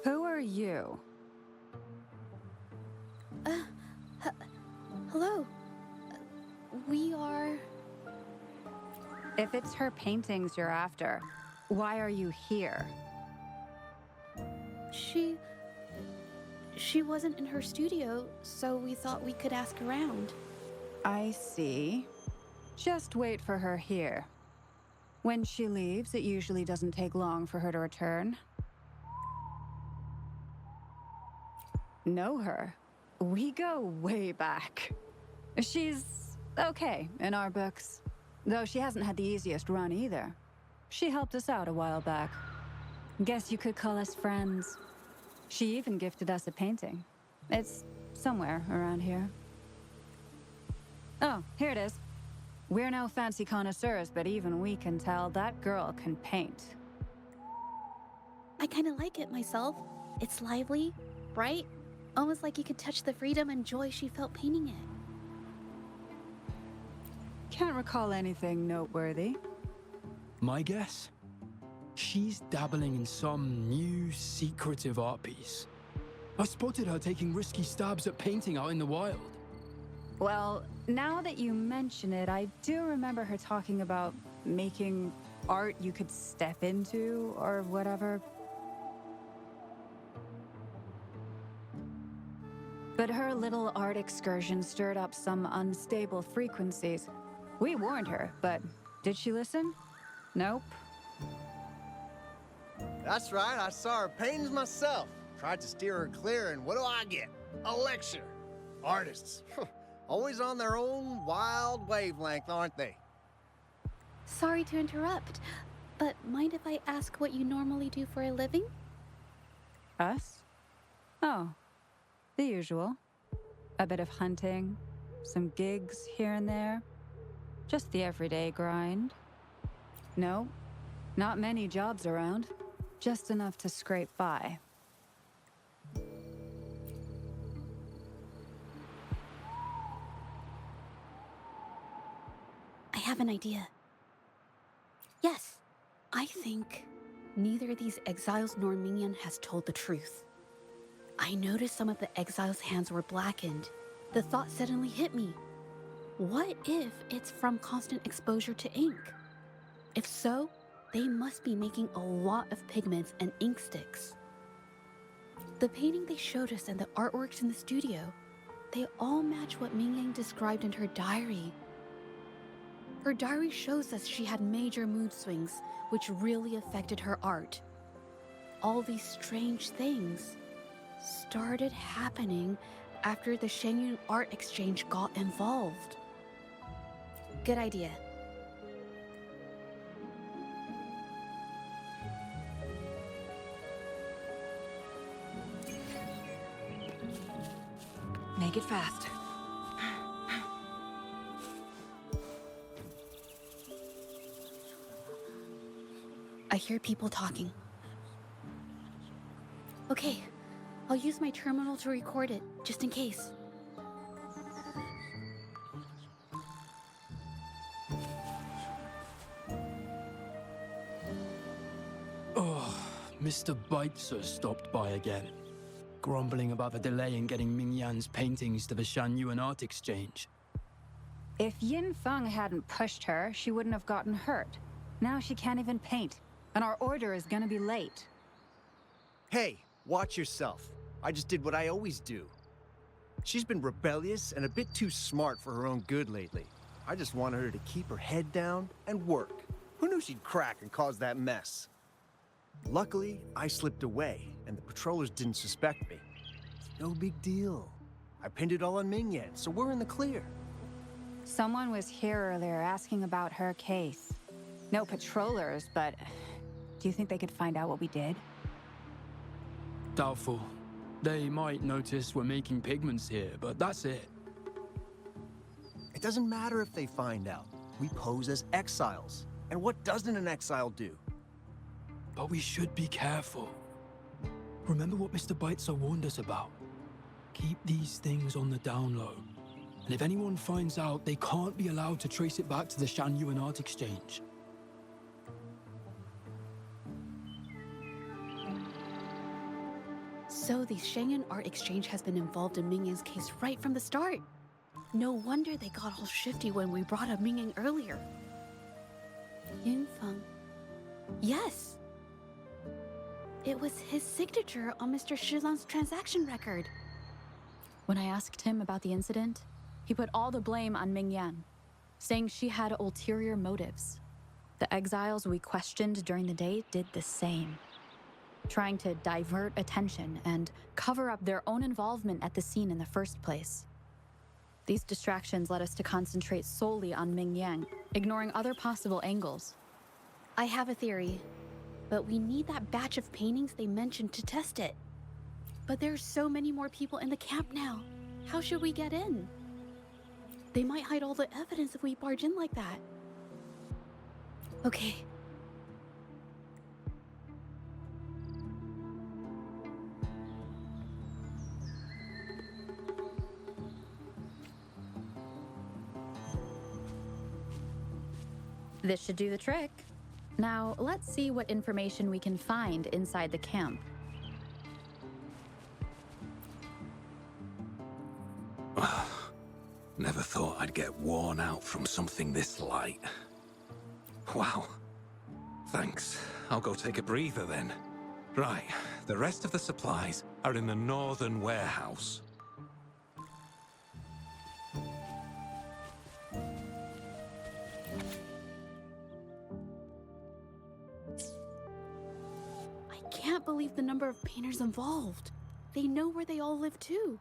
Who are you? Hello. We are... If it's her paintings you're after, why are you here? She wasn't in her studio, so we thought we could ask around. I see. Just wait for her here. When she leaves, it usually doesn't take long for her to return. Know her? We go way back. She's okay in our books, though she hasn't had the easiest run either. She helped us out a while back. Guess you could call us friends. She even gifted us a painting. It's somewhere around here. Oh, here it is. We're no fancy connoisseurs, but even we can tell that girl can paint. I kind of like it myself. It's lively, bright, almost like you could touch the freedom and joy she felt painting it. Can't recall anything noteworthy. My guess? She's dabbling in some new, secretive art piece. I spotted her taking risky stabs at painting out in the wild. Well, now that you mention it, I do remember her talking about making art you could step into, or whatever. But her little art excursion stirred up some unstable frequencies. We warned her, but did she listen? Nope. That's right, I saw her paintings myself. Tried to steer her clear, and what do I get? A lecture. Artists. Always on their own wild wavelength, aren't they? Sorry to interrupt, but mind if I ask what you normally do for a living? Us? Oh, the usual. A bit of hunting, some gigs here and there. Just the everyday grind. No, not many jobs around. Just enough to scrape by. I have an idea. Yes, I think neither these exiles nor Mingyan has told the truth. I noticed some of the exiles' hands were blackened. The thought suddenly hit me. What if it's from constant exposure to ink? If so, they must be making a lot of pigments and ink sticks. The painting they showed us and the artworks in the studio, they all match what Mingyang described in her diary. Her diary shows us she had major mood swings, which really affected her art. All these strange things started happening after the Shenyun Art Exchange got involved. Good idea. Make it fast. I hear people talking. Okay, I'll use my terminal to record it, just in case. Oh, Mr. Beitzer stopped by again, grumbling about the delay in getting Mingyan's paintings to the Shanyuan Art Exchange. If Yin Feng hadn't pushed her, she wouldn't have gotten hurt. Now she can't even paint, and our order is gonna be late. Hey, watch yourself. I just did what I always do. She's been rebellious and a bit too smart for her own good lately. I just wanted her to keep her head down and work. Who knew she'd crack and cause that mess? Luckily, I slipped away, and the patrollers didn't suspect me. It's no big deal. I pinned it all on Mingyan, so we're in the clear. Someone was here earlier asking about her case. No patrollers, but do you think they could find out what we did? Doubtful. They might notice we're making pigments here, but that's it. doesn't matter if they find out. We pose as exiles. And what doesn't an exile do? But we should be careful. Remember what Mr. Beitzer warned us about. Keep these things on the down low. And if anyone finds out, they can't be allowed to trace it back to the Shanyuan Art Exchange. So the Shangyuan Art Exchange has been involved in Mingyang's case right from the start. No wonder they got all shifty when we brought up Mingyang earlier. Yunfeng. Yes! It was his signature on Mr. Shizan's transaction record. When I asked him about the incident, he put all the blame on Mingyan, saying she had ulterior motives. The exiles we questioned during the day did the same, trying to divert attention and cover up their own involvement at the scene in the first place. These distractions led us to concentrate solely on Mingyang, ignoring other possible angles. I have a theory, but we need that batch of paintings they mentioned to test it. But there's so many more people in the camp now. How should we get in? They might hide all the evidence if we barge in like that. Okay. This should do the trick. Now, let's see what information we can find inside the camp. Never thought I'd get worn out from something this light. Wow. Thanks. I'll go take a breather then. Right, the rest of the supplies are in the northern warehouse. I can't believe the number of painters involved. They know where they all live too.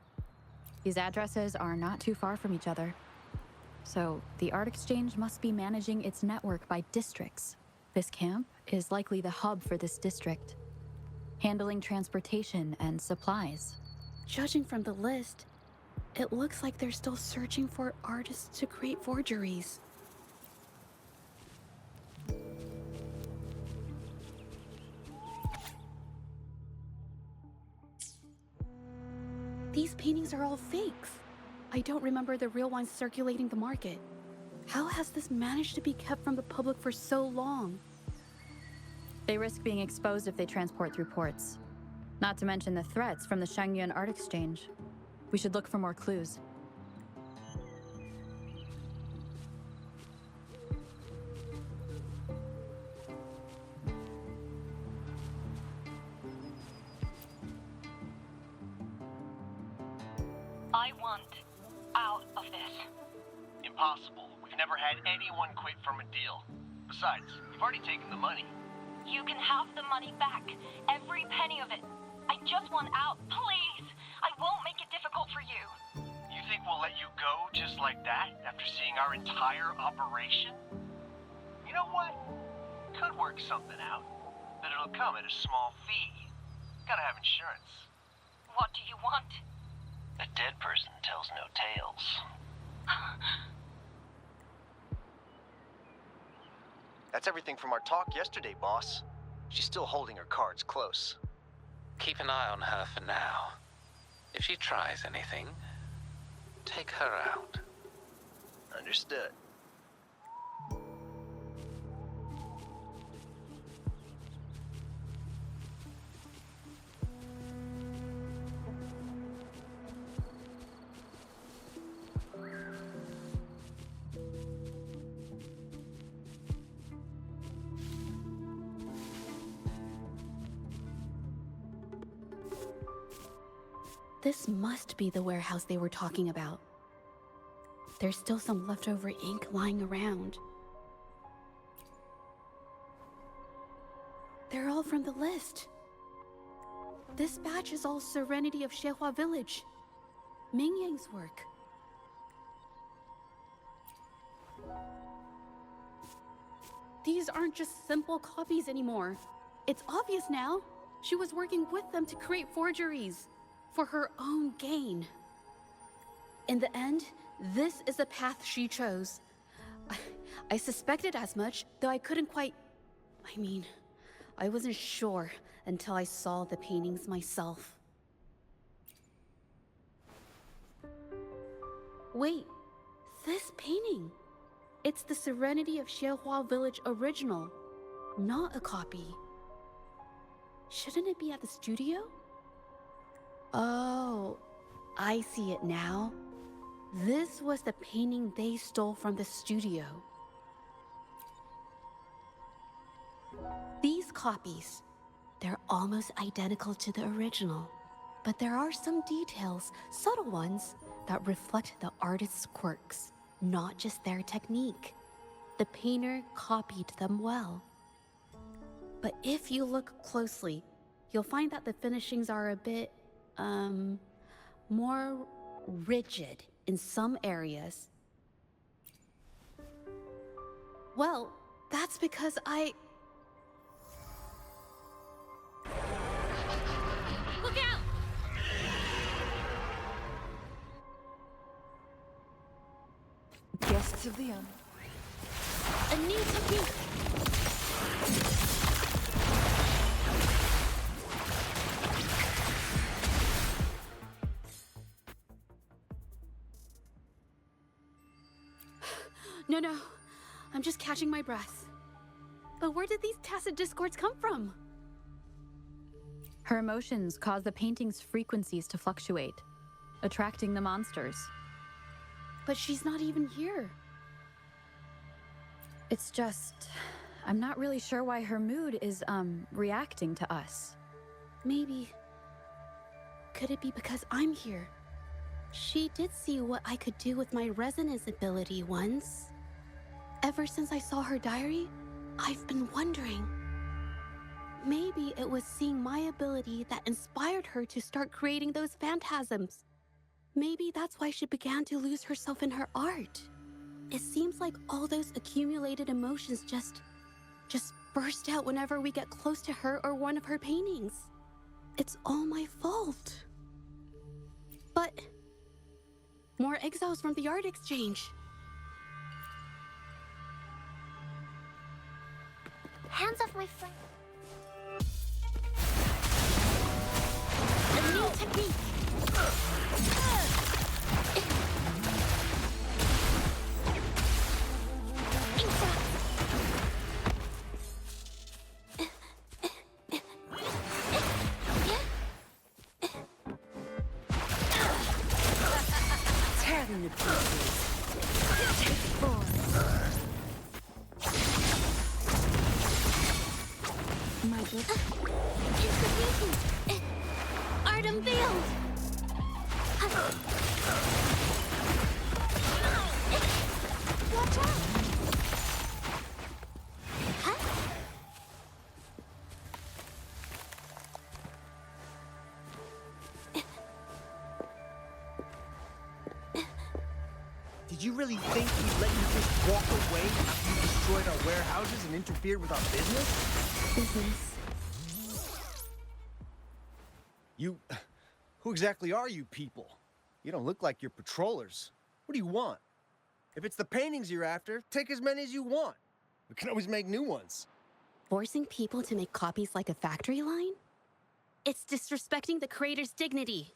These addresses are not too far from each other. So, the Art Exchange must be managing its network by districts. This camp is likely the hub for this district, handling transportation and supplies. Judging from the list, it looks like they're still searching for artists to create forgeries. These paintings are all fakes. I don't remember the real ones circulating the market. How has this managed to be kept from the public for so long? They risk being exposed if they transport through ports. Not to mention the threats from the Shangyuan Art Exchange. We should look for more clues. I want out of this. Impossible. We've never had anyone quit from a deal. Besides, you've already taken the money. You can have the money back. Every penny of it. I just want out, please. I won't make it difficult for you. You think we'll let you go just like that after seeing our entire operation? You know what? Could work something out, but it'll come at a small fee. Gotta have insurance. What do you want? A dead person tells no tales. That's everything from our talk yesterday, boss. She's still holding her cards close. Keep an eye on her for now. If she tries anything, take her out. Understood. This must be the warehouse they were talking about. There's still some leftover ink lying around. They're all from the list. This batch is all Serenity of Shehua Village. Mingyang's work. These aren't just simple copies anymore. It's obvious now. She was working with them to create forgeries for her own gain. In the end, this is the path she chose. I suspected as much, though I couldn't quite... I mean, I wasn't sure until I saw the paintings myself. Wait, this painting. It's the Serenity of Xiehua Village original, not a copy. Shouldn't it be at the studio? Oh, I see it now. This was the painting they stole from the studio. These copies, they're almost identical to the original, but there are some details, subtle ones, that reflect the artist's quirks, not just their technique. The painter copied them well. But if you look closely, you'll find that the finishings are a bit, more rigid in some areas. Well, that's because Look out! Guests of the inn. A new technique! No, I'm just catching my breath. But where did these tacit discords come from? Her emotions cause the painting's frequencies to fluctuate, attracting the monsters. But she's not even here. It's just... I'm not really sure why her mood is, reacting to us. Maybe... Could it be because I'm here? She did see what I could do with my resonance ability once. Ever since I saw her diary, I've been wondering. Maybe it was seeing my ability that inspired her to start creating those phantasms. Maybe that's why she began to lose herself in her art. It seems like all those accumulated emotions just burst out whenever we get close to her or one of her paintings. It's all my fault. But more exiles from the art exchange. Hands off my friend. A new technique. Tear them to pieces. Take form. My good. Introducing Art Unveiled. Watch out. Did you really think we'd let you just walk away after you destroyed our warehouses and interfered with our business? Business. Who exactly are you people? You don't look like you're patrollers. What do you want? If it's the paintings you're after, take as many as you want. We can always make new ones. Forcing people to make copies like a factory line? It's disrespecting the creator's dignity.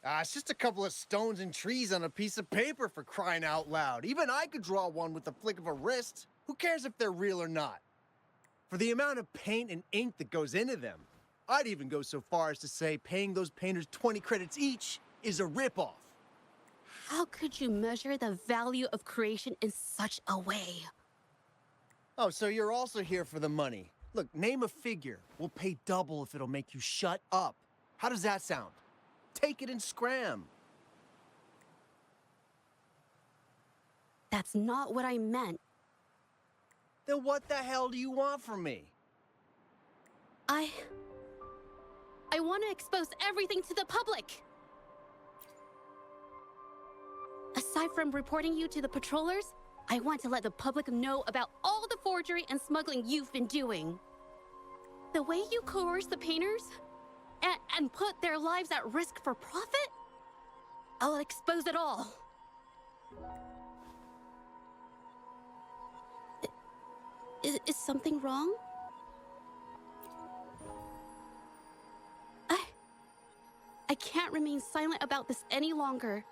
It's just a couple of stones and trees on a piece of paper, for crying out loud. Even I could draw one with the flick of a wrist. Who cares if they're real or not? For the amount of paint and ink that goes into them, I'd even go so far as to say paying those painters 20 credits each is a ripoff. How could you measure the value of creation in such a way? Oh, so you're also here for the money. Look, name a figure. We'll pay double if it'll make you shut up. How does that sound? Take it and scram. That's not what I meant. Then what the hell do you want from me? I want to expose everything to the public. Aside from reporting you to the patrollers, I want to let the public know about all the forgery and smuggling you've been doing. The way you coerce the painters and put their lives at risk for profit? I'll expose it all. Is something wrong? I can't remain silent about this any longer.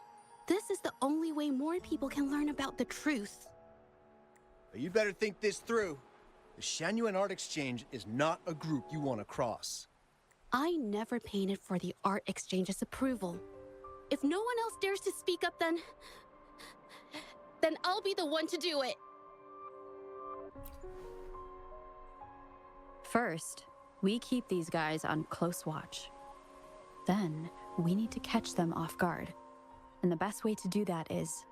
This is the only way more people can learn about the truth. You better think this through. The Shanyuan Art Exchange is not a group you want to cross. I never painted for the Art Exchange's approval. If no one else dares to speak up, then I'll be the one to do it. First, we keep these guys on close watch. Then, we need to catch them off guard. And the best way to do that is...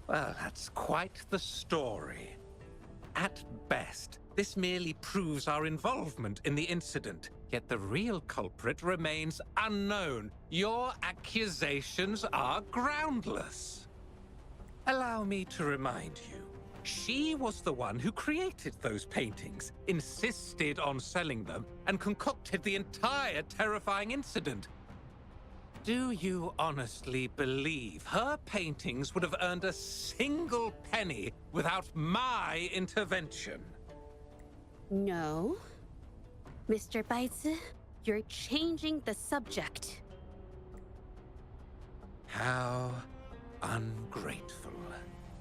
Well, that's quite the story. At best, this merely proves our involvement in the incident, yet the real culprit remains unknown. Your accusations are groundless. Allow me to remind you, she was the one who created those paintings, insisted on selling them, and concocted the entire terrifying incident. Do you honestly believe her paintings would have earned a single penny without my intervention? No. Mr. Baitsu, you're changing the subject. How ungrateful.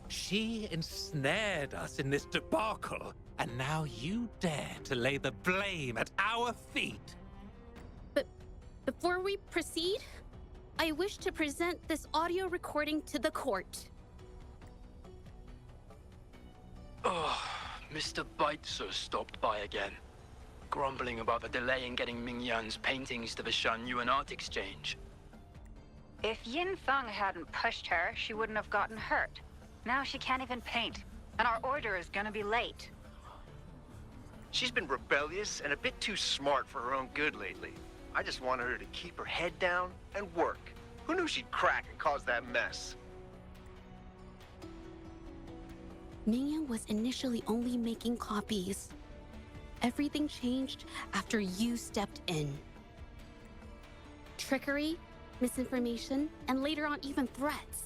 She ensnared us in this debacle, and now you dare to lay the blame at our feet. But before we proceed, I wish to present this audio recording to the court. Oh, Mr. Baitsu stopped by again, grumbling about the delay in getting Ming Yan's paintings to the Shanyuan Art Exchange. If Yin Feng hadn't pushed her, she wouldn't have gotten hurt. Now she can't even paint, and our order is gonna be late. She's been rebellious and a bit too smart for her own good lately. I just wanted her to keep her head down and work. Who knew she'd crack and cause that mess? Mingyan was initially only making copies. Everything changed after you stepped in. Trickery, misinformation, and later on even threats.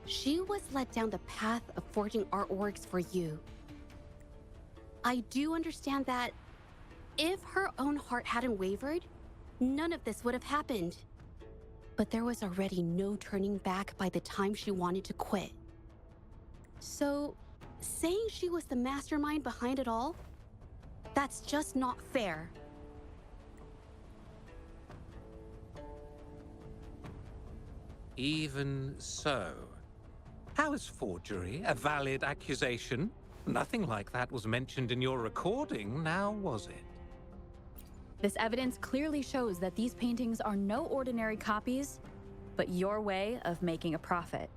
She was led down the path of forging artworks for you. I do understand that if her own heart hadn't wavered, none of this would have happened. But there was already no turning back by the time she wanted to quit. So, saying she was the mastermind behind it all, that's just not fair. Even so, how is forgery a valid accusation? Nothing like that was mentioned in your recording, now was it? This evidence clearly shows that these paintings are no ordinary copies, but your way of making a profit.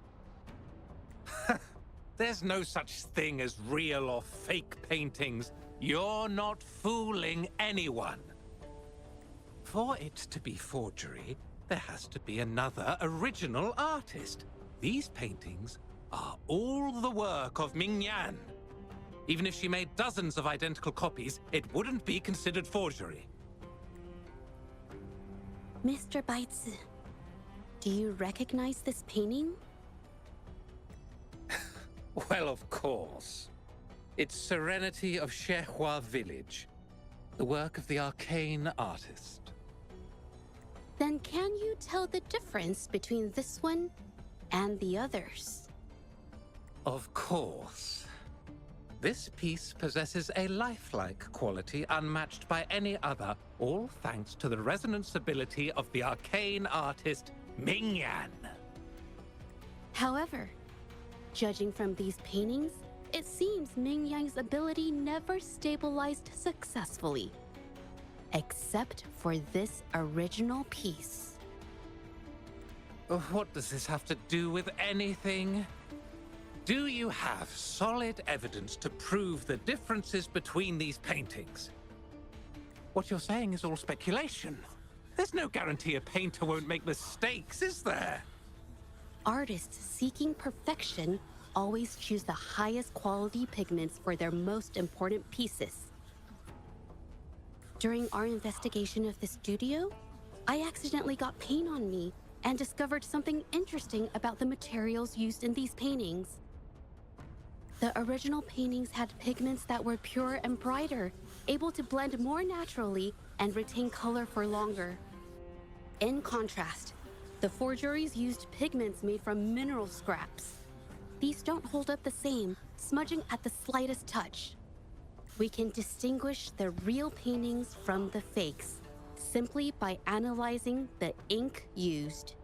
There's no such thing as real or fake paintings. You're not fooling anyone. For it to be forgery, there has to be another original artist. These paintings are all the work of Ming Yan. Even if she made dozens of identical copies, it wouldn't be considered forgery. Mr. Baitsu, do you recognize this painting? Well, of course. It's Serenity of ZHEZHI Village, the work of the arcane artist. Then can you tell the difference between this one and the others? Of course. This piece possesses a lifelike quality unmatched by any other, all thanks to the resonance ability of the arcane artist Ming Yan. However, judging from these paintings, it seems Ming Yan's ability never stabilized successfully. Except for this original piece. What does this have to do with anything? Do you have solid evidence to prove the differences between these paintings? What you're saying is all speculation. There's no guarantee a painter won't make mistakes, is there? Artists seeking perfection always choose the highest quality pigments for their most important pieces. During our investigation of the studio, I accidentally got paint on me and discovered something interesting about the materials used in these paintings. The original paintings had pigments that were purer and brighter, able to blend more naturally and retain color for longer. In contrast, the forgeries used pigments made from mineral scraps. These don't hold up the same, smudging at the slightest touch. We can distinguish the real paintings from the fakes simply by analyzing the ink used.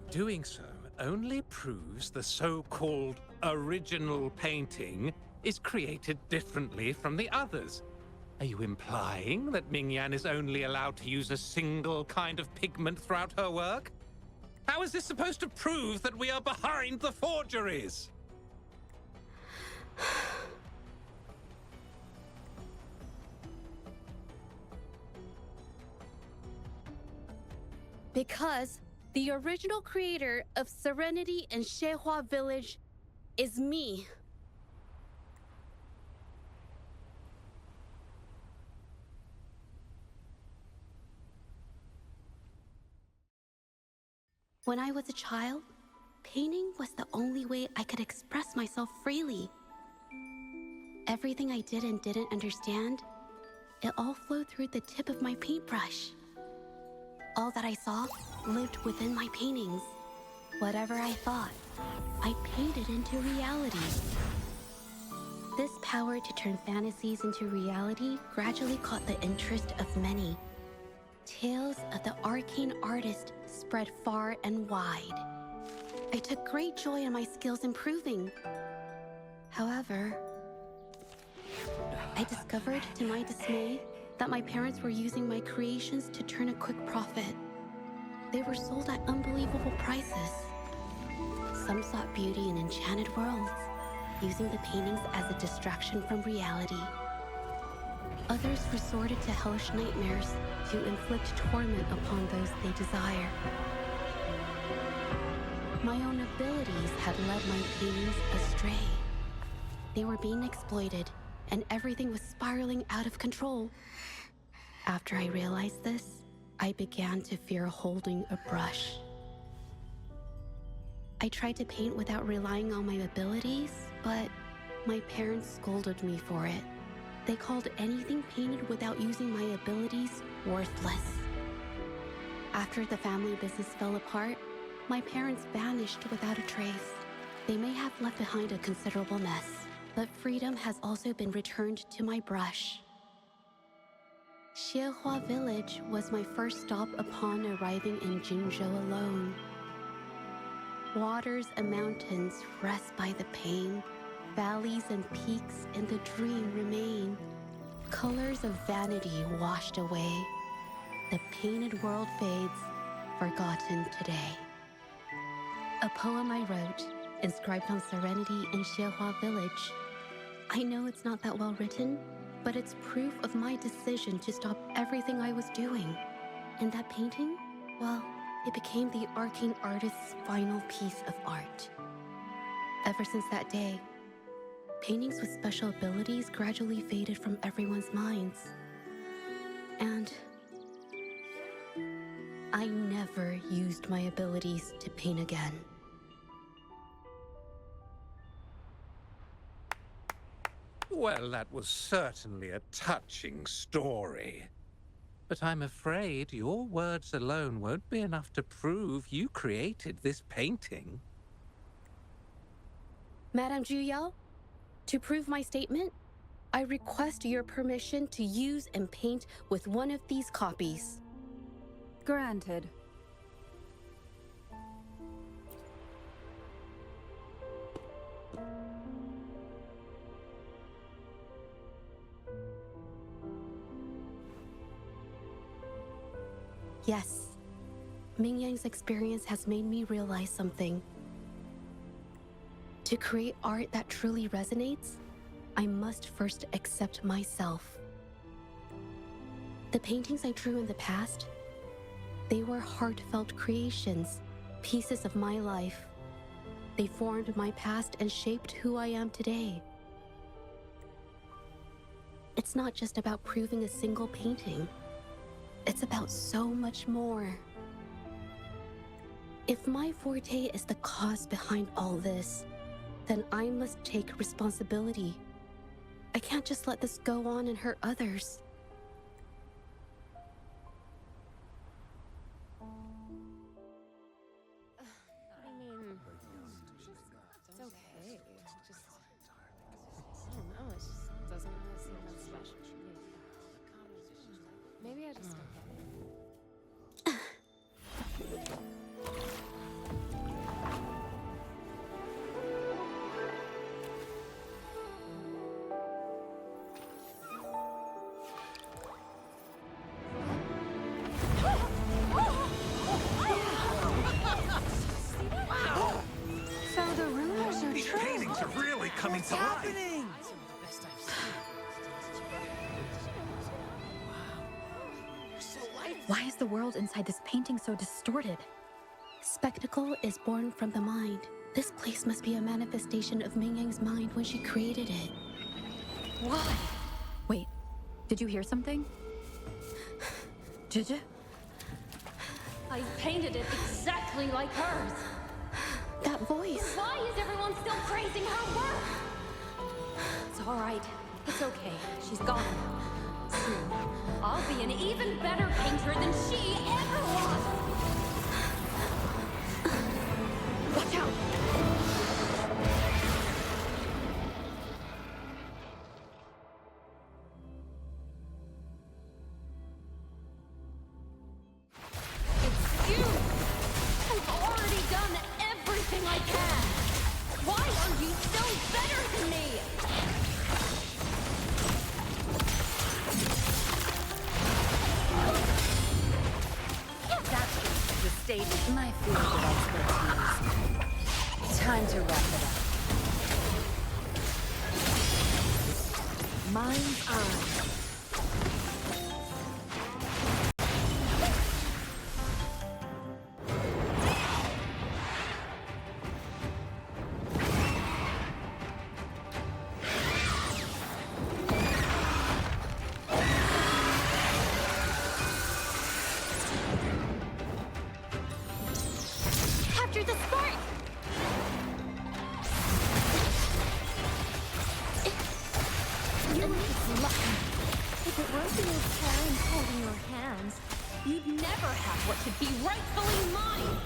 Doing so only proves the so-called original painting is created differently from the others. Are you implying that Mingyan is only allowed to use a single kind of pigment throughout her work? How is this supposed to prove that we are behind the forgeries? Because the original creator of Serenity and ZHEZHI Village is me. When I was a child, painting was the only way I could express myself freely. Everything I did and didn't understand, it all flowed through the tip of my paintbrush. All that I saw lived within my paintings. Whatever I thought, I painted into reality. This power to turn fantasies into reality gradually caught the interest of many. Tales of the arcane artist spread far and wide. I took great joy in my skills improving. However, I discovered to my dismay that my parents were using my creations to turn a quick profit. They were sold at unbelievable prices. Some sought beauty in enchanted worlds, using the paintings as a distraction from reality. Others resorted to hellish nightmares to inflict torment upon those they desire. My own abilities had led my paintings astray. They were being exploited, and everything was spiraling out of control. After I realized this, I began to fear holding a brush. I tried to paint without relying on my abilities, but my parents scolded me for it. They called anything painted without using my abilities worthless. After the family business fell apart, my parents vanished without a trace. They may have left behind a considerable mess, but freedom has also been returned to my brush. ZHEZHI Village was my first stop upon arriving in Jinzhou alone. Waters and mountains rest by the pain. Valleys and peaks in the dream remain. Colors of vanity washed away. The painted world fades, forgotten today. A poem I wrote, inscribed on Serenity in ZHEZHI Village. I know it's not that well written, but it's proof of my decision to stop everything I was doing. And that painting, well, it became the arcane artist's final piece of art. Ever since that day, paintings with special abilities gradually faded from everyone's minds. And I never used my abilities to paint again. Well, that was certainly a touching story. But I'm afraid your words alone won't be enough to prove you created this painting. Madame Zhu, to prove my statement, I request your permission to use and paint with one of these copies. Granted. Yes, Mingyang's experience has made me realize something. To create art that truly resonates, I must first accept myself. The paintings I drew in the past, they were heartfelt creations, pieces of my life. They formed my past and shaped who I am today. It's not just about proving a single painting. It's about so much more. If my forte is the cause behind all this, then I must take responsibility. I can't just let this go on and hurt others. I mean, it's okay. Just, I don't know, it just doesn't really seem that special to me. Maybe I just don't get it. So the rumors are These true. paintings are really coming to life. Why is the world inside this painting so distorted? Spectacle is born from the mind. This place must be a manifestation of Ming Yang's mind when she created it. Why? Wait, did you hear something? ZHEZHI? I painted it exactly like hers. That voice. Why is everyone still praising her work? It's all right. It's okay. She's gone. Soon, I'll be an even better painter than she ever was. Watch out! It's you! I've already done everything I can! Why are you still better than me? That's the stage of my field of expertise. Time to wrap it up. Mind's eye. Capture the spark! You're just lucky. If it weren't for your parents holding your hands, you'd never have what should be rightfully mine!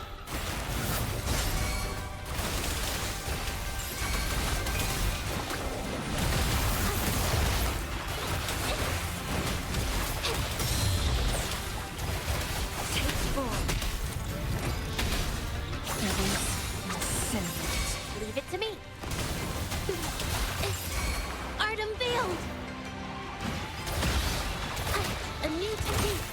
Take form. Servants and sinners. Leave it to me. Art unveiled! A new technique.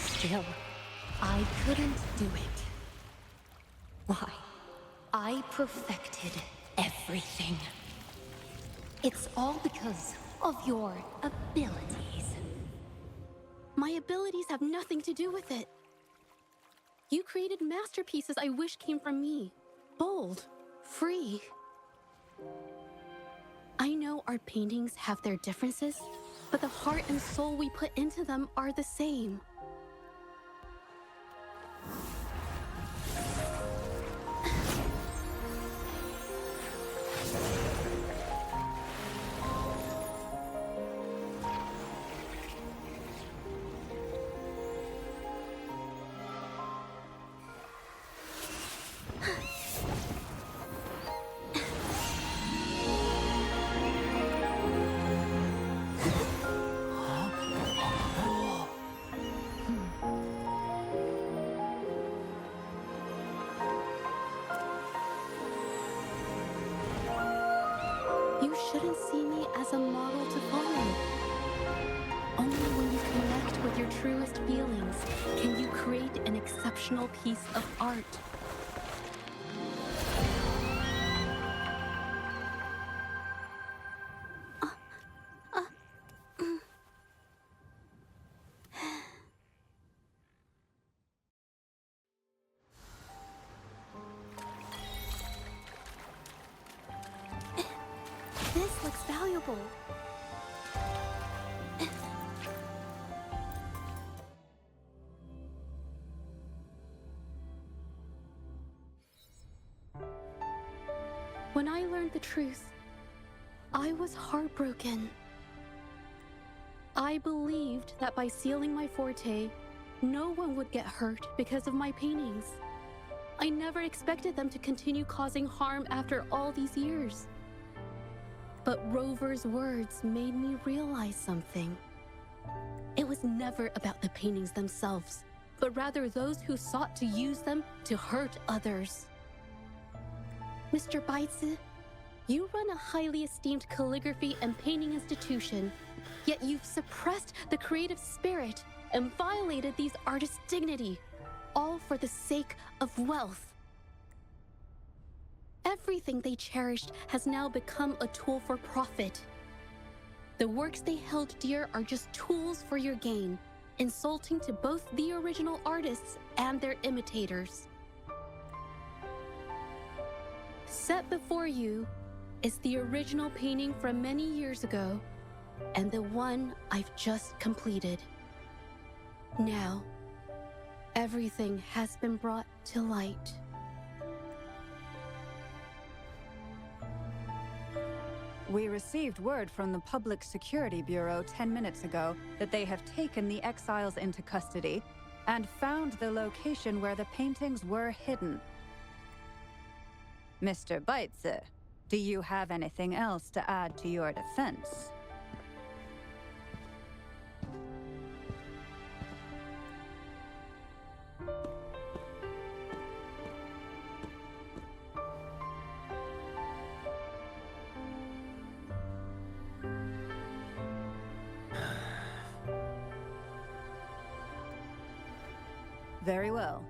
Still, I couldn't do it. Why? I perfected everything. It's all because of your abilities. My abilities have nothing to do with it. You created masterpieces I wish came from me. Bold, free. I know art paintings have their differences, but the heart and soul we put into them are the same. You shouldn't see me as a model to follow. Only when you connect with your truest feelings can you create an exceptional piece of art. valuable. When I learned the truth, I was heartbroken. I believed that by sealing my forte, no one would get hurt because of my paintings. I never expected them to continue causing harm after all these years. But Rover's words made me realize something. It was never about the paintings themselves, but rather those who sought to use them to hurt others. Mr. Baitsu, you run a highly esteemed calligraphy and painting institution, yet you've suppressed the creative spirit and violated these artists' dignity, all for the sake of wealth. Everything they cherished has now become a tool for profit. The works they held dear are just tools for your gain, insulting to both the original artists and their imitators. Set before you is the original painting from many years ago, and the one I've just completed. Now, everything has been brought to light. We received word from the Public Security Bureau 10 minutes ago that they have taken the exiles into custody and found the location where the paintings were hidden. Mr. Baitsu, do you have anything else to add to your defense? Very well.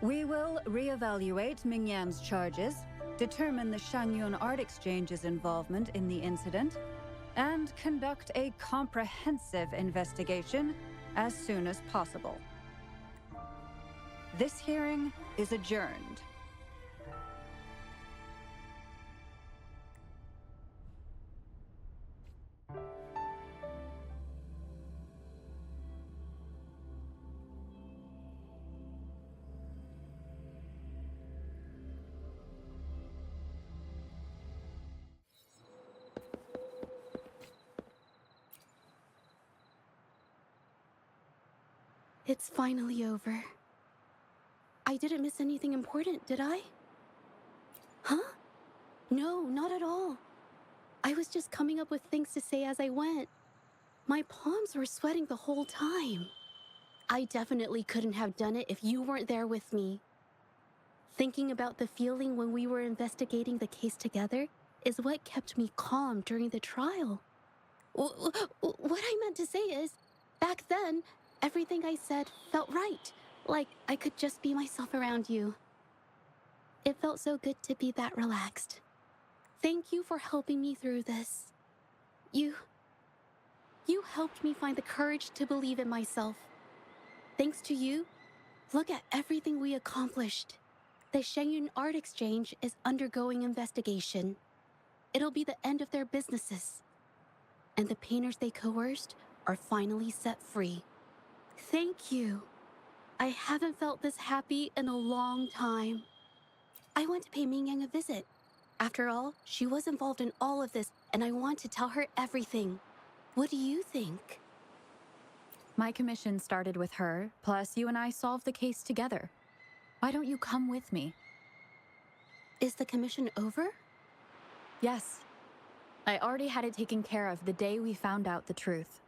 We will reevaluate Mingyan's charges, determine the Shangyun Art Exchange's involvement in the incident, and conduct a comprehensive investigation as soon as possible. This hearing is adjourned. It's finally over. I didn't miss anything important, did I? Huh? No, not at all. I was just coming up with things to say as I went. My palms were sweating the whole time. I definitely couldn't have done it if you weren't there with me. Thinking about the feeling when we were investigating the case together is what kept me calm during the trial. What I meant to say is, back then, everything I said felt right, like I could just be myself around you. It felt so good to be that relaxed. Thank you for helping me through this. You helped me find the courage to believe in myself. Thanks to you, look at everything we accomplished. The Shangyun Art Exchange is undergoing investigation. It'll be the end of their businesses. And the painters they coerced are finally set free. Thank you. I haven't felt this happy in a long time. I want to pay Mingyang a visit. After all, she was involved in all of this, and I want to tell her everything. What do you think? My commission started with her, plus you and I solved the case together. Why don't you come with me? Is the commission over? Yes. I already had it taken care of the day we found out the truth.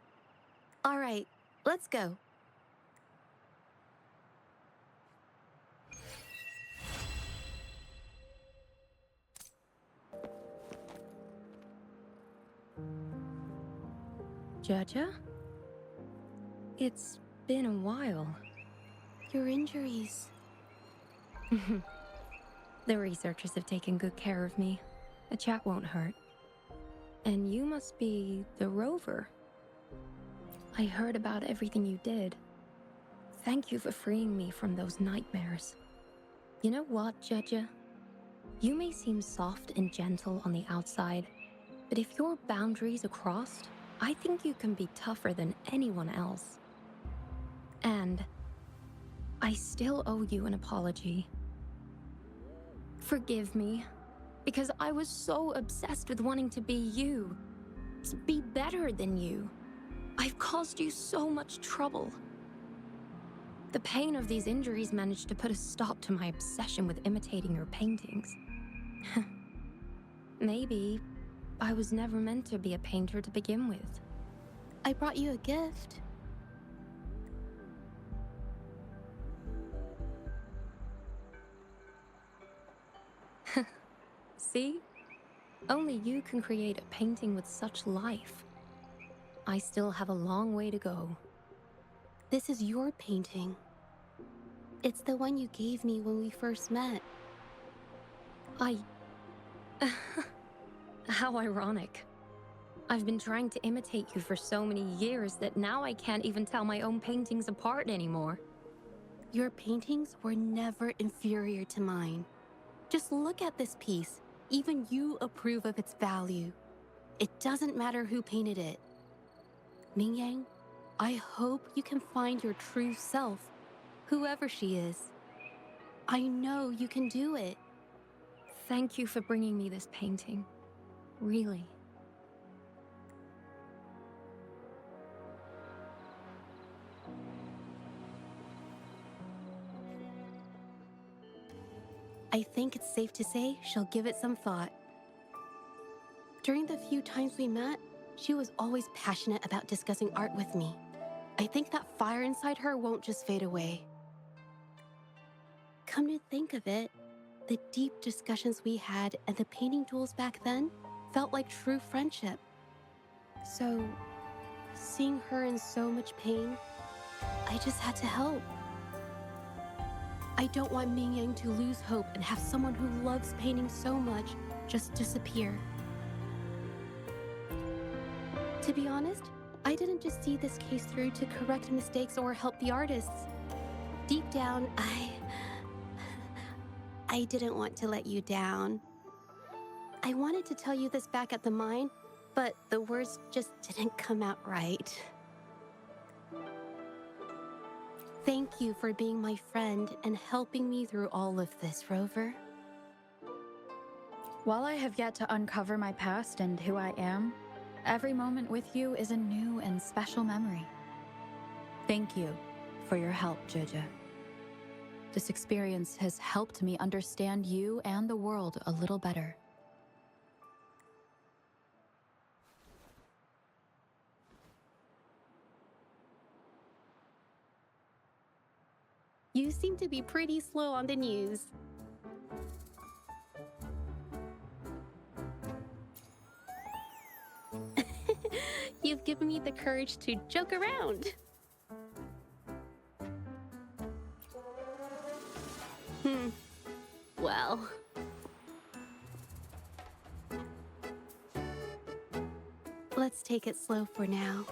All right, let's go. ZHEZHI? It's been a while. Your injuries. The researchers have taken good care of me. A chat won't hurt. And you must be the rover. I heard about everything you did. Thank you for freeing me from those nightmares. You know what, ZHEZHI? You may seem soft and gentle on the outside, But if your boundaries are crossed, I think you can be tougher than anyone else. And I still owe you an apology. Forgive me, because I was so obsessed with wanting to be you, to be better than you. I've caused you so much trouble. The pain of these injuries managed to put a stop to my obsession with imitating your paintings. Maybe I was never meant to be a painter to begin with. I brought you a gift. See? Only you can create a painting with such life. I still have a long way to go. This is your painting. It's the one you gave me when we first met. How ironic. I've been trying to imitate you for so many years that now I can't even tell my own paintings apart anymore. Your paintings were never inferior to mine. Just look at this piece. Even you approve of its value. It doesn't matter who painted it. Mingyang, I hope you can find your true self, whoever she is. I know you can do it. Thank you for bringing me this painting. Really. I think it's safe to say she'll give it some thought. During the few times we met, she was always passionate about discussing art with me. I think that fire inside her won't just fade away. Come to think of it, the deep discussions we had and the painting duels back then felt like true friendship. So, seeing her in so much pain, I just had to help. I don't want Mingyang to lose hope and have someone who loves painting so much just disappear. To be honest, I didn't just see this case through to correct mistakes or help the artists. Deep down, I didn't want to let you down. I wanted to tell you this back at the mine, but the words just didn't come out right. Thank you for being my friend and helping me through all of this, Rover. While I have yet to uncover my past and who I am, every moment with you is a new and special memory. Thank you for your help, ZHEZHI. This experience has helped me understand you and the world a little better. You seem to be pretty slow on the news. You've given me the courage to joke around. Well. Let's take it slow for now.